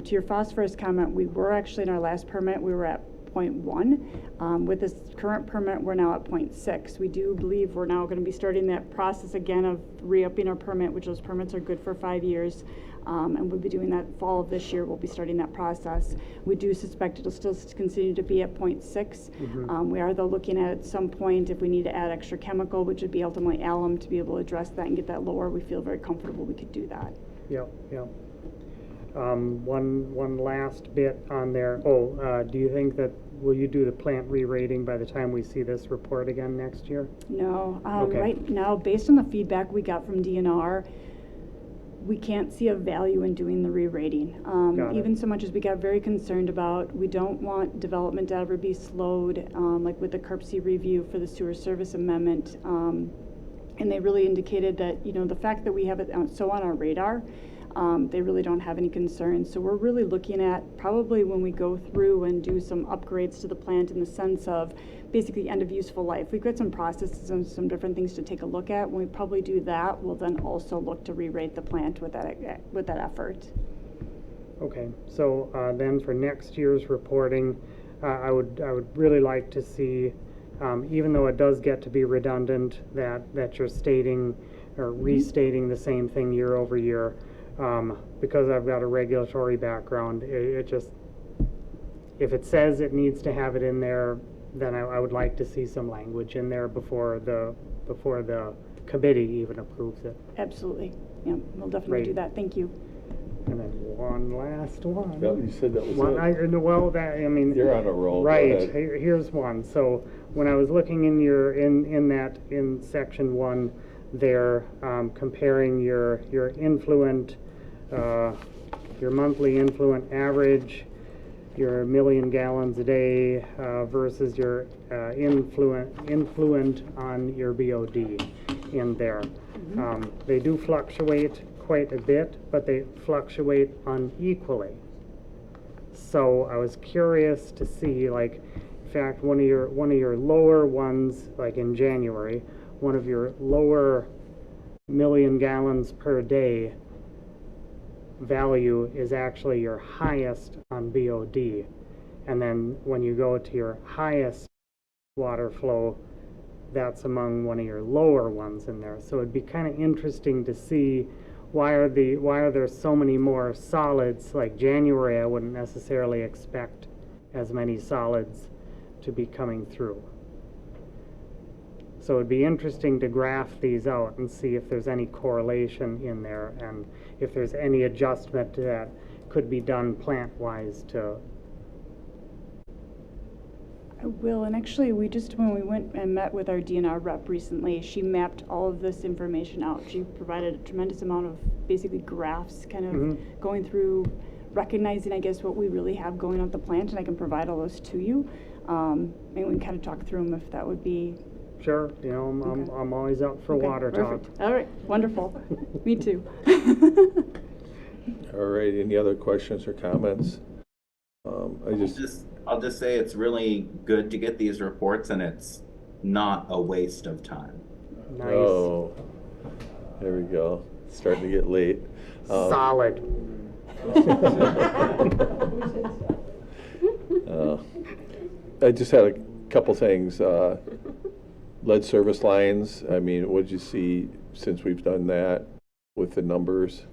To your phosphorus comment, we were actually in our last permit, we were at 0.1. With this current permit, we're now at 0.6. We do believe we're now going to be starting that process again of re-upping our permit, which those permits are good for 5 years. And we'll be doing that fall of this year. We'll be starting that process. We do suspect it'll still continue to be at 0.6. Mm-hmm. We are, though, looking at some point if we need to add extra chemical, which would be ultimately alum, to be able to address that and get that lower. We feel very comfortable we could do that. Yep. One last bit on there. Do you think that, will you do the plant re-rating by the time we see this report again next year? No. Okay. Right now, based on the feedback we got from DNR, we can't see a value in doing the re-rating. Even so much as we got very concerned about, we don't want development to ever be slowed, like with the CURPC review for the sewer service amendment. And they really indicated that, the fact that we have it so on our radar, they really don't have any concerns. So we're really looking at probably when we go through and do some upgrades to the plant in the sense of basically end of useful life. We've got some processes and some different things to take a look at. When we probably do that, we'll then also look to re-rate the plant with that effort. Okay, so then for next year's reporting, I would really like to see, even though it does get to be redundant, that you're stating or restating the same thing year over year. Because I've got a regulatory background, it just, if it says it needs to have it in there, then I would like to see some language in there before the committee even approves it. Absolutely. Yeah, we'll definitely do that. Thank you. And then one last one. Well, you said that was it. You're on a roll. Right. Here's one. So when I was looking in section 1 there, comparing your influent, your monthly influent average, your million gallons a day versus your influent on your BOD in there. Mm-hmm. They do fluctuate quite a bit, but they fluctuate unequally. So I was curious to see, like, in fact, one of your lower ones, like in January, one of your lower million gallons per day value is actually your highest on BOD. And then when you go to your highest water flow, that's among one of your lower ones in there. So it'd be kind of interesting to see why are there so many more solids. Like January, I wouldn't necessarily expect as many solids to be coming through. So it'd be interesting to graph these out and see if there's any correlation in there and if there's any adjustment that could be done plant-wise to. I will, and actually when we went and met with our DNR rep recently, she mapped all of this information out. She provided a tremendous amount of basically graphs kind of going through, recognizing, I guess, what we really have going on at the plant, and I can provide all those to you. And we can kind of talk through them if that would be. Sure, you know, I'm always up for water perfect. talk. All right, wonderful. Me too. All right, any other questions or comments? I'll just say it's really good to get these reports, and it's not a waste of time. Nice. Oh, there we go. It's starting to get late. Solid. I just had a couple things. Lead service lines, I mean, what did you see since we've done that with the numbers?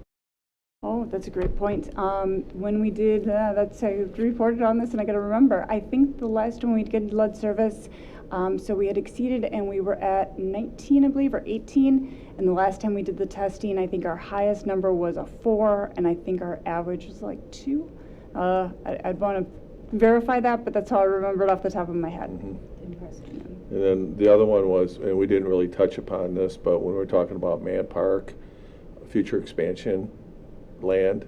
Oh, that's a great point. When we did, I reported on this and I got to remember, I think the last time we did lead service, so we had exceeded and we were at 19, I believe, or 18. And the last time we did the testing, I think our highest number was a 4, and I think our average was like 2. I'd want to verify that, but that's how I remember it off the top of my head. And then the other one was, and we didn't really touch upon this, but when we're talking about Man Park, future expansion land.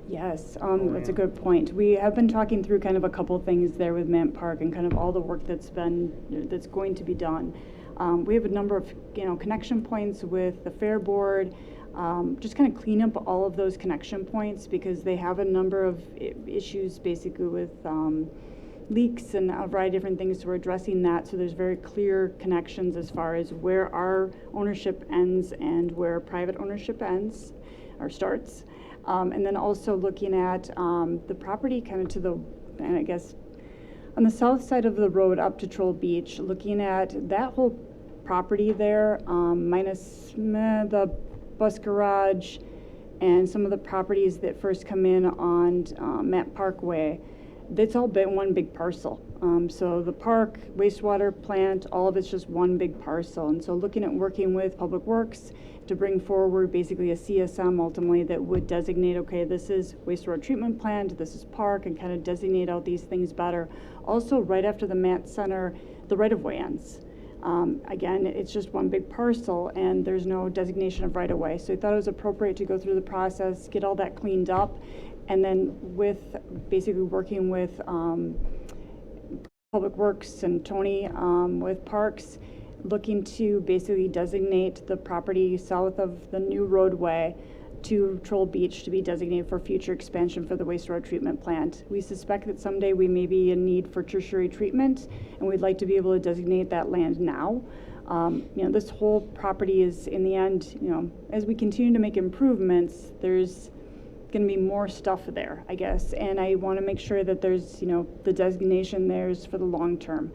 Yes, that's a good point. We have been talking through kind of a couple things there with Mant Park and kind of all the work that's going to be done. We have a number of connection points with the Fair Board. Just kind of clean up all of those connection points because they have a number of issues basically with leaks and a variety of different things. So we're addressing that. So there's very clear connections as far as where our ownership ends and where private ownership ends or starts. And then also looking at the property kind of to the, and I guess on the south side of the road up to Troll Beach, looking at that whole property there, minus the bus garage and some of the properties that first come in on Matt Parkway. That's all been one big parcel. So the park, wastewater plant, all of it's just one big parcel. And so looking at working with Public Works to bring forward basically a CSM ultimately that would designate, okay, this is wastewater treatment plant, this is park, and kind of designate out these things better. Also, right after the Matt Center, the right-of-way ends. Again, it's just one big parcel and there's no designation of right-of-way. So I thought it was appropriate to go through the process, get all that cleaned up, and then with basically working with Public Works and Tony with Parks, looking to basically designate the property south of the new roadway to Troll Beach to be designated for future expansion for the wastewater treatment plant. We suspect that someday we may be in need for tertiary treatment, and we'd like to be able to designate that land now. This whole property is, in the end, as we continue to make improvements, there's going to be more stuff there, I guess, and I want to make sure that there's, the designation there's for the long term.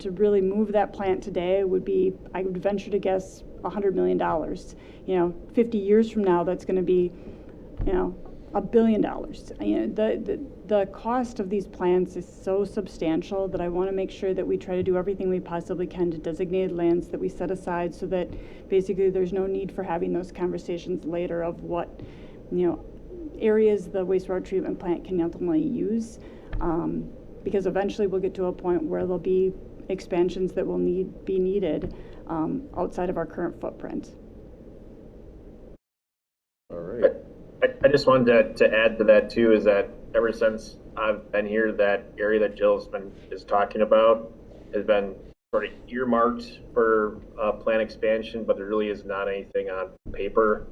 To really move that plant today would be, I would venture to guess, $100 million. 50 years from now, that's going to be, $1 billion. The cost of these plants is so substantial that I want to make sure that we try to do everything we possibly can to designate lands that we set aside so that basically there's no need for having those conversations later of what, areas the wastewater treatment plant can ultimately use. Because eventually we'll get to a point where there'll be expansions that will be needed outside of our current footprint. All right. I just wanted to add to that too, is that ever since I've been here, that area that Jill's is talking about has been sort of earmarked for plant expansion, but there really is not anything on paper.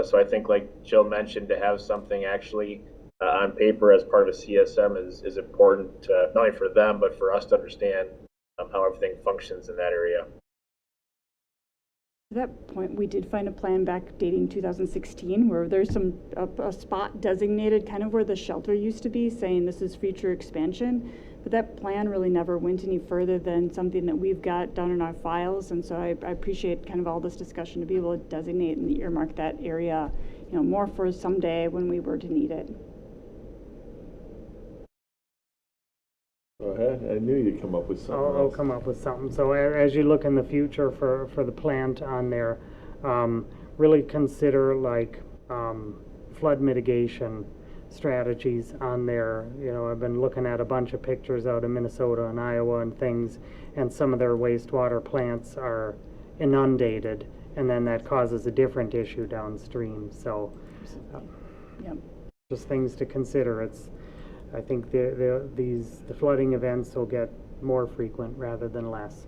So I think, like Jill mentioned, to have something actually on paper as part of a CSM is important, not only for them, but for us to understand how everything functions in that area. At that point, we did find a plan back dating 2016 where there's a spot designated kind of where the shelter used to be, saying this is future expansion. But that plan really never went any further than something that we've got down in our files. And so I appreciate kind of all this discussion to be able to designate and earmark that area, more for someday when we were to need it. Go ahead. I knew you'd come up with something I'll else. come up with something. So as you look in the future for the plant on there, really consider like flood mitigation strategies on there. I've been looking at a bunch of pictures out of Minnesota and Iowa and things, and some of their wastewater plants are inundated, and then that causes a different issue downstream. So just things to consider. I think the flooding events will get more frequent rather than less.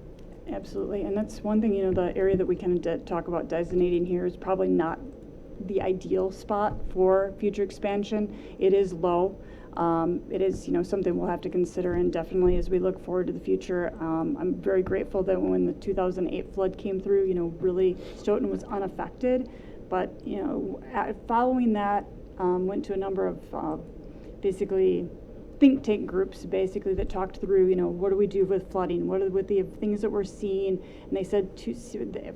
Absolutely. And that's one thing, the area that we kind of talk about designating here is probably not the ideal spot for future expansion. It is low. It is, something we'll have to consider, and definitely as we look forward to the future, I'm very grateful that when the 2008 flood came through, really Stoughton was unaffected. But, following that, went to a number of basically think tank groups basically that talked through, what do we do with flooding? What are the things that we're seeing? And they said,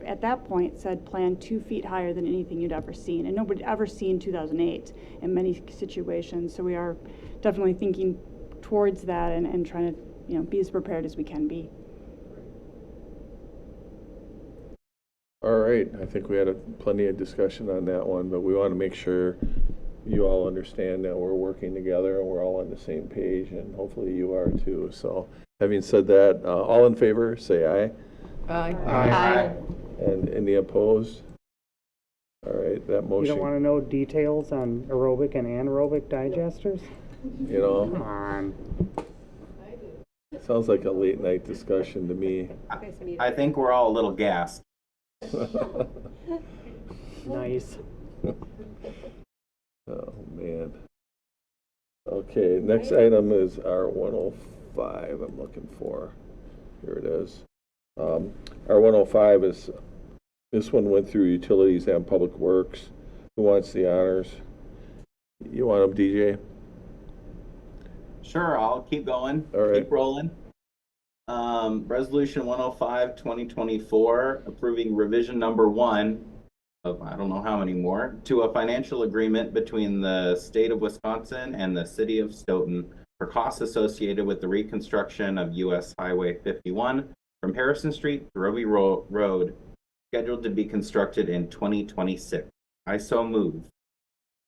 at that point, said plan 2 feet higher than anything you'd ever seen. And nobody ever seen 2008 in many situations. So we are definitely thinking towards that and trying to, be as prepared as we can be. All right. I think we had plenty of discussion on that one, but we want to make sure you all understand that we're working together and we're all on the same page, and hopefully you are too. So having said that, all in favor, say aye. Aye. Aye. And any opposed? All right, that You motion. don't want to know details on aerobic and anaerobic digesters? Come on. Sounds like a late night discussion to me. I think we're all a little gassed. Nice. Oh, man. Okay, next item is our 105 I'm looking for. Here it is. Our 105 is, this one went through Utilities and Public Works. Who wants the honors? You want them, DJ? Sure, I'll keep going. All right. Keep rolling. Resolution 105, 2024, approving revision number 1 of I don't know how many more to a financial agreement between the state of Wisconsin and the city of Stoughton for costs associated with the reconstruction of US Highway 51 from Harrison Street to Roby Road, scheduled to be constructed in 2026. I so move. Is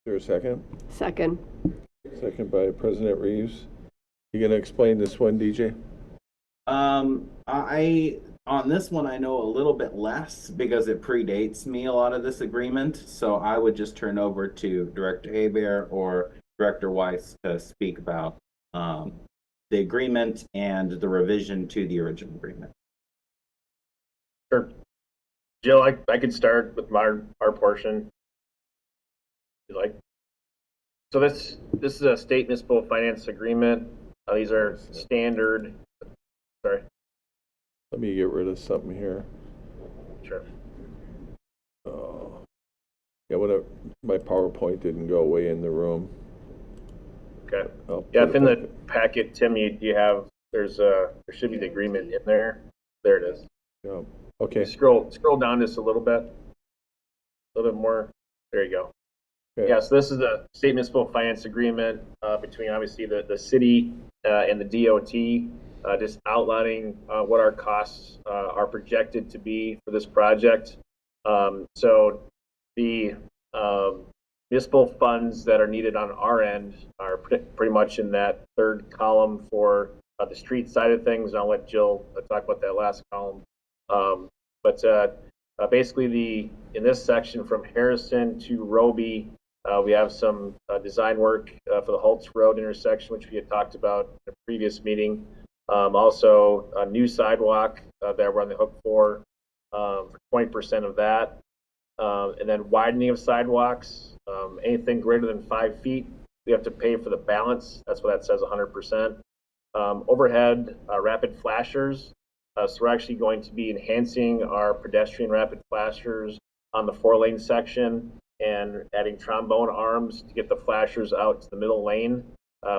there a second? Second. Second by President Reeves. You gonna explain this one, DJ? On this one, I know a little bit less because it predates me, a lot of this agreement. So I would just turn over to Director Hebert or Director Weiss to speak about the agreement and the revision to the original agreement. Sure. Jill, I could start with our portion. If you like. So this is a state municipal finance agreement. These are standard. Sorry. Let me get rid of something here. Sure. Oh. Yeah, whatever. My PowerPoint didn't go away in the room. Okay. I'll Yeah, put if it in back. the packet, Tim, you have, there should be the agreement in there. There it is. Yeah. Okay. Scroll down just a little bit. A little bit more. There you go. Okay. Yeah, so this is a state municipal finance agreement between obviously the city and the DOT. Just outlining what our costs are projected to be for this project. So the municipal funds that are needed on our end are pretty much in that third column for the street side of things. And I'll let Jill talk about that last column. But basically in this section from Harrison to Roby, we have some design work for the Holtz Road intersection, which we had talked about in a previous meeting. Also, a new sidewalk that we're on the hook for 20% of that. And then widening of sidewalks, anything greater than 5 feet we have to pay for the balance. That's what that says, 100%. Overhead rapid flashers. So we're actually going to be enhancing our pedestrian rapid flashers on the 4-lane section and adding trombone arms to get the flashers out to the middle lane.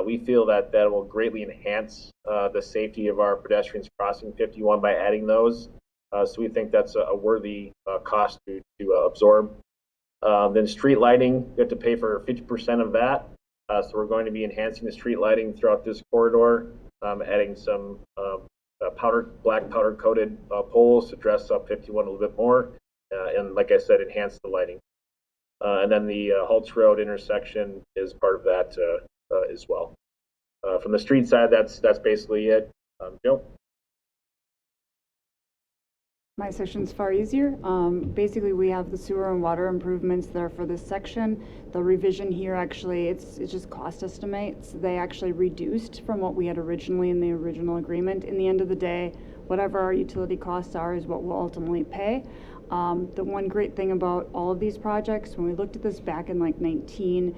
We feel that that will greatly enhance the safety of our pedestrians crossing 51 by adding those. So we think that's a worthy cost to absorb. Then street lighting, you have to pay for 50% of that. So we're going to be enhancing the street lighting throughout this corridor, adding some black powder coated poles to dress up 51 a little bit more. And like I said, enhance the lighting. And then the Holtz Road intersection is part of that as well. From the street side, that's basically it. Joe? My section's far easier. Basically, we have the sewer and water improvements there for this section. The revision here, actually, it's just cost estimates. They actually reduced from what we had originally in the original agreement. In the end of the day, whatever our utility costs are is what we'll ultimately pay. The one great thing about all of these projects, when we looked at this back in like 19,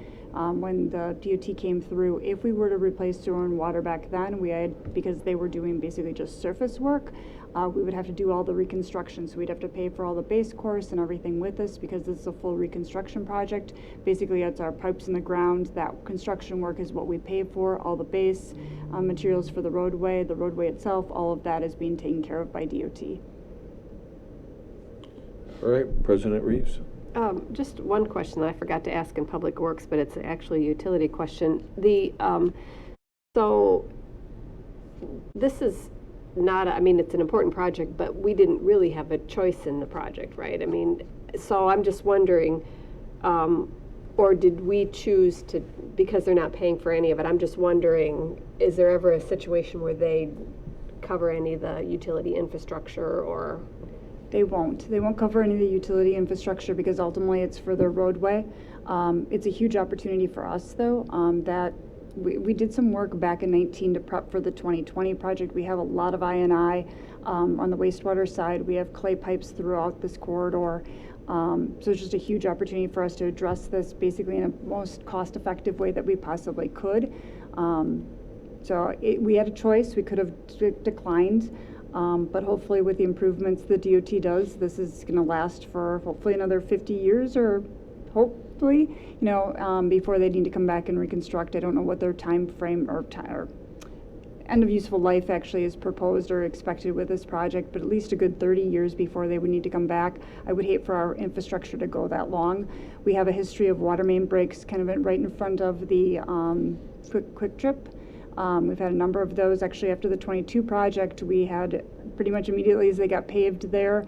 when the DOT came through, if we were to replace sewer and water back then, because they were doing basically just surface work, we would have to do all the reconstruction. So we'd have to pay for all the base course and everything with this because this is a full reconstruction project. Basically, it's our pipes in the ground. That construction work is what we pay for. All the base materials for the roadway itself, all of that is being taken care of by DOT. All right, President Reeves. Just one question that I forgot to ask in Public Works, but it's actually a utility question. So this is not, I mean, it's an important project, but we didn't really have a choice in the project, right? I mean, so I'm just wondering, or did we choose to, because they're not paying for any of it, I'm just wondering, is there ever a situation where they cover any of the utility infrastructure or? They won't. They won't cover any of the utility infrastructure because ultimately it's for their roadway. It's a huge opportunity for us, though, that we did some work back in 19 to prep for the 2020 project. We have a lot of I&I on the wastewater side. We have clay pipes throughout this corridor. So it's just a huge opportunity for us to address this basically in a most cost-effective way that we possibly could. So we had a choice. We could have declined. But hopefully with the improvements the DOT does, this is going to last for hopefully another 50 years or hopefully, before they need to come back and reconstruct. I don't know what their time frame or end of useful life actually is proposed or expected with this project, but at least a good 30 years before they would need to come back. I would hate for our infrastructure to go that long. We have a history of water main breaks kind of right in front of the quick trip. We've had a number of those. Actually, after the 22 project, we had pretty much immediately as they got paved there,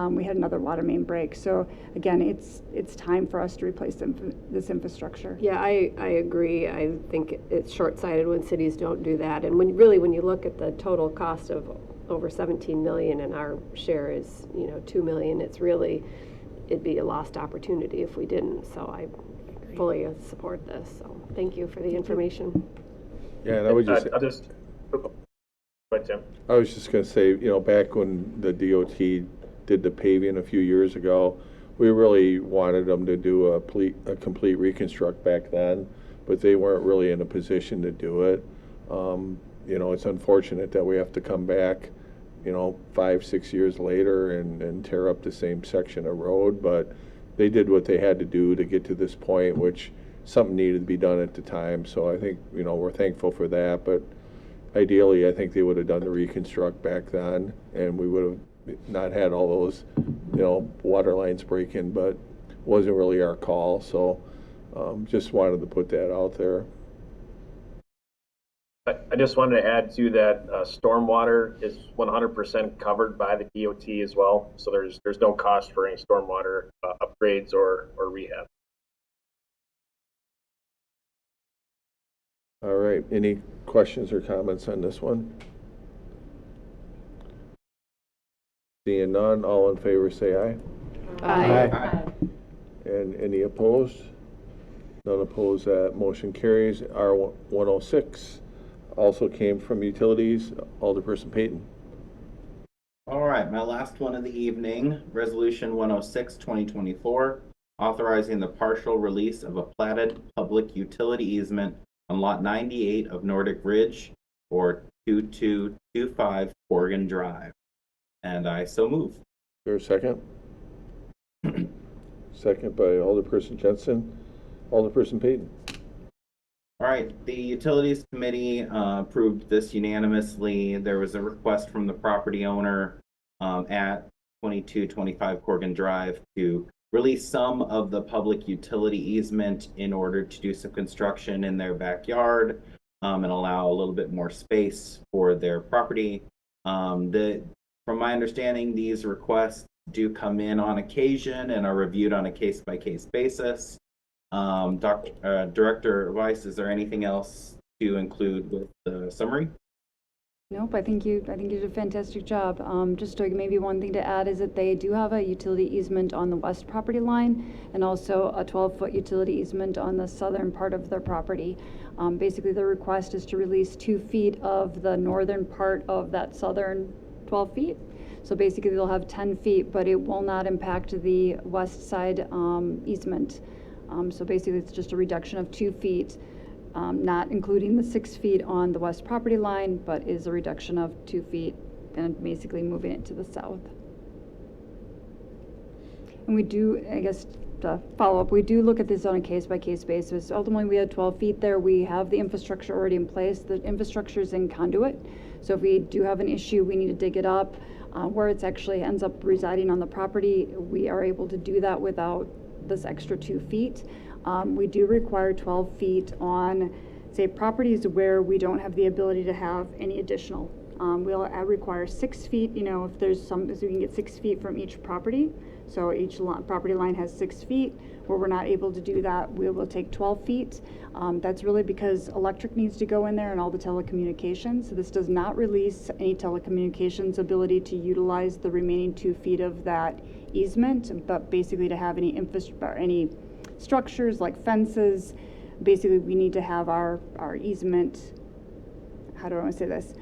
we had another water main break. So again, it's time for us to replace this infrastructure. Yeah, I agree. I think it's short-sighted when cities don't do that. And when you look at the total cost of over 17 million and our share is 2 million, it'd be a lost opportunity if we didn't. So I fully support this. So thank you for the information. Yeah, and I would just. Go ahead, Tim. I was just going to say, back when the DOT did the paving a few years ago, we really wanted them to do a complete reconstruct back then, but they weren't really in a position to do it. It's unfortunate that we have to come back, 5-6 years later and tear up the same section of road, but they did what they had to do to get to this point, which something needed to be done at the time. So I think, we're thankful for that, but ideally, I think they would have done the reconstruct back then, and we would have not had all those, water lines breaking, but it wasn't really our call. So just wanted to put that out there. I just wanted to add to that stormwater is 100% covered by the DOT as well. So there's no cost for any stormwater upgrades or rehab. All right, any questions or comments on this one? Seeing none, all in favor say aye. Aye. And any opposed? None opposed, that motion carries. R106 also came from utilities. Alderperson Payton. All right, my last one of the evening, Resolution 106, 2024, authorizing the partial release of a platted public utility easement on Lot 98 of Nordic Ridge or 2225 Corrigan Drive. And I so move. Is there a second? Second by Alderperson Jensen. Alderperson Payton. All right, the Utilities Committee approved this unanimously. There was a request from the property owner at 2225 Corrigan Drive to release some of the public utility easement in order to do some construction in their backyard and allow a little bit more space for their property. From my understanding, these requests do come in on occasion and are reviewed on a case-by-case basis. Director Weiss, is there anything else to include with the summary? Nope, I think you did a fantastic job. Just maybe one thing to add is that they do have a utility easement on the west property line and also a 12-foot utility easement on the southern part of their property. Basically, the request is to release 2 feet of the northern part of that southern 12 feet. So basically, they'll have 10 feet, but it will not impact the west side easement. So basically, it's just a reduction of 2 feet. Not including the 6 feet on the west property line, but is a reduction of 2 feet and basically moving it to the south. And we do, I guess, to follow up, we do look at this on a case-by-case basis. Ultimately, we had 12 feet there. We have the infrastructure already in place. The infrastructure is in conduit. So if we do have an issue, we need to dig it up. Where it actually ends up residing on the property, we are able to do that without this extra 2 feet. We do require 12 feet on, say, properties where we don't have the ability to have any additional. We'll require 6 feet, if there's some, so we can get 6 feet from each property. So each property line has 6 feet. Where we're not able to do that, we will take 12 feet. That's really because electric needs to go in there and all the telecommunications. So this does not release any telecommunications ability to utilize the remaining 2 feet of that easement, but basically to have any any structures like fences. Basically, we need to have our easement, how do I want to say this?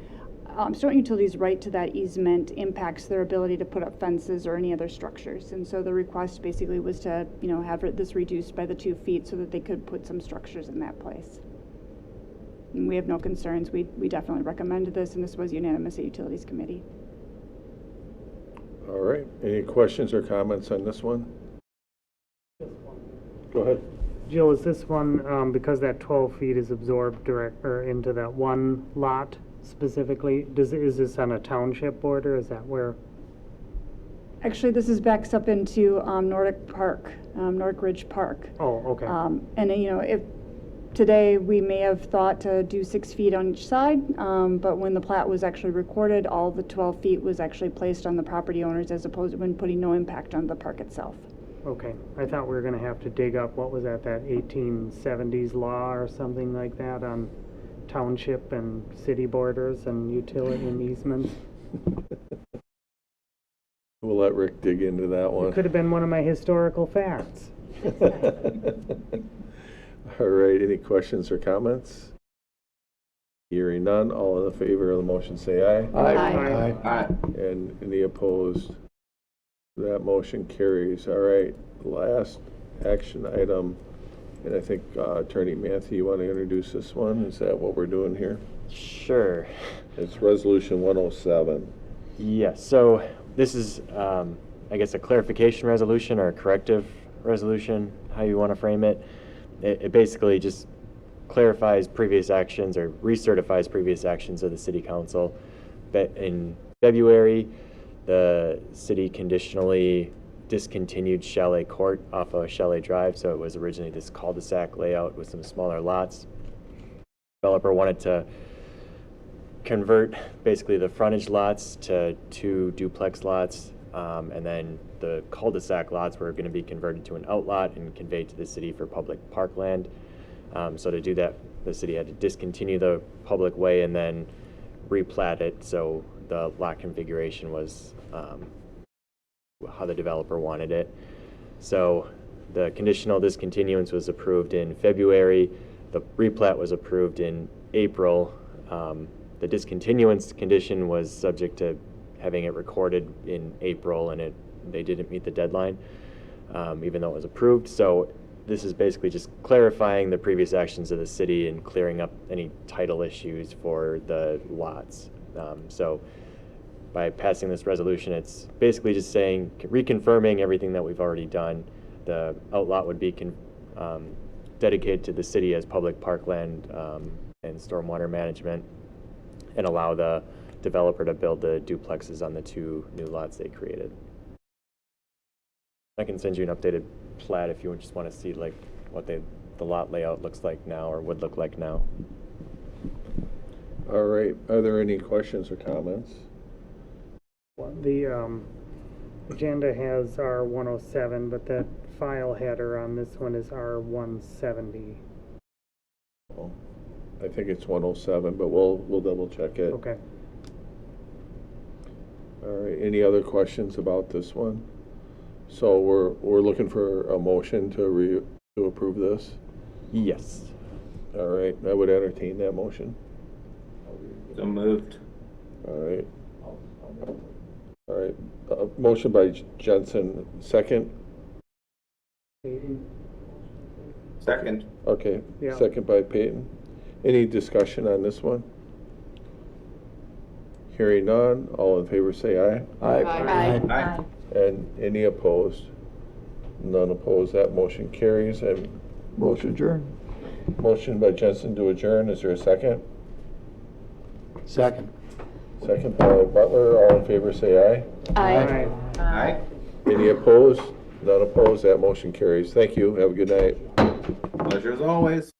Stoughton Utilities' right to that easement impacts their ability to put up fences or any other structures. And so the request basically was to, have this reduced by the 2 feet so that they could put some structures in that place. And we have no concerns. We definitely recommended this, and this was unanimous at Utilities Committee. All right. Any questions or comments on this one? Go ahead. Jill, is this one, because that 12 feet is absorbed into that one lot specifically, is this on a township border? Is that where? Actually, this is backs up into Nordic Ridge Park. Oh, okay. And if today we may have thought to do 6 feet on each side, but when the plat was actually recorded, all the 12 feet was actually placed on the property owners as opposed to when putting no impact on the park itself. Okay, I thought we were going to have to dig up, what was that 1870s law or something like that on township and city borders and utility and easements. We'll let Rick dig into that one. It could have been one of my historical facts. All right, any questions or comments? Hearing none, all in favor of the motion say aye. Aye. Aye. And any opposed? That motion carries. All right, last action item. And I think Attorney Matthew, you want to introduce this one? Is that what we're doing here? Sure. It's Resolution 107. Yes, so this is, I guess, a clarification resolution or a corrective resolution, how you want to frame it. It basically just clarifies previous actions or recertifies previous actions of the City Council. But in February, the city conditionally discontinued Chalet Court off of Chalet Drive, so it was originally this cul-de-sac layout with some smaller lots. Developer wanted to convert basically the frontage lots to 2 duplex lots, and then the cul-de-sac lots were going to be converted to an outlot and conveyed to the city for public parkland. So to do that, the city had to discontinue the public way and then replat it, so the lot configuration was how the developer wanted it. So the conditional discontinuance was approved in February. The replat was approved in April. The discontinuance condition was subject to having it recorded in April, and they didn't meet the deadline. even though it was approved. So this is basically just clarifying the previous actions of the city and clearing up any title issues for the lots. So by passing this resolution, it's basically just saying, reconfirming everything that we've already done. The outlot would be dedicated to the city as public parkland and stormwater management, and allow the developer to build the duplexes on the 2 new lots they created. I can send you an updated plat if you just want to see like what the lot layout looks like now or would look like now. All right, are there any questions or comments? The agenda has R107, but that file header on this one is R170. Oh, I think it's 107, but we'll double check it. Okay. All right, any other questions about this one? So we're looking for a motion to approve this? Yes. All right, I would entertain that motion. So moved. All right. All right, motion by Jensen, second? Second. Okay, Yeah. second by Peyton. Any discussion on this one? Hearing none, all in favor say aye. Aye. And any opposed? None opposed, that motion carries. And Motion adjourned. motion by Jensen to adjourn, is there a second? Second. Second by Butler, all in favor say aye. Aye. Any opposed? None opposed, that motion carries. Thank you, have a good night. Pleasure as always.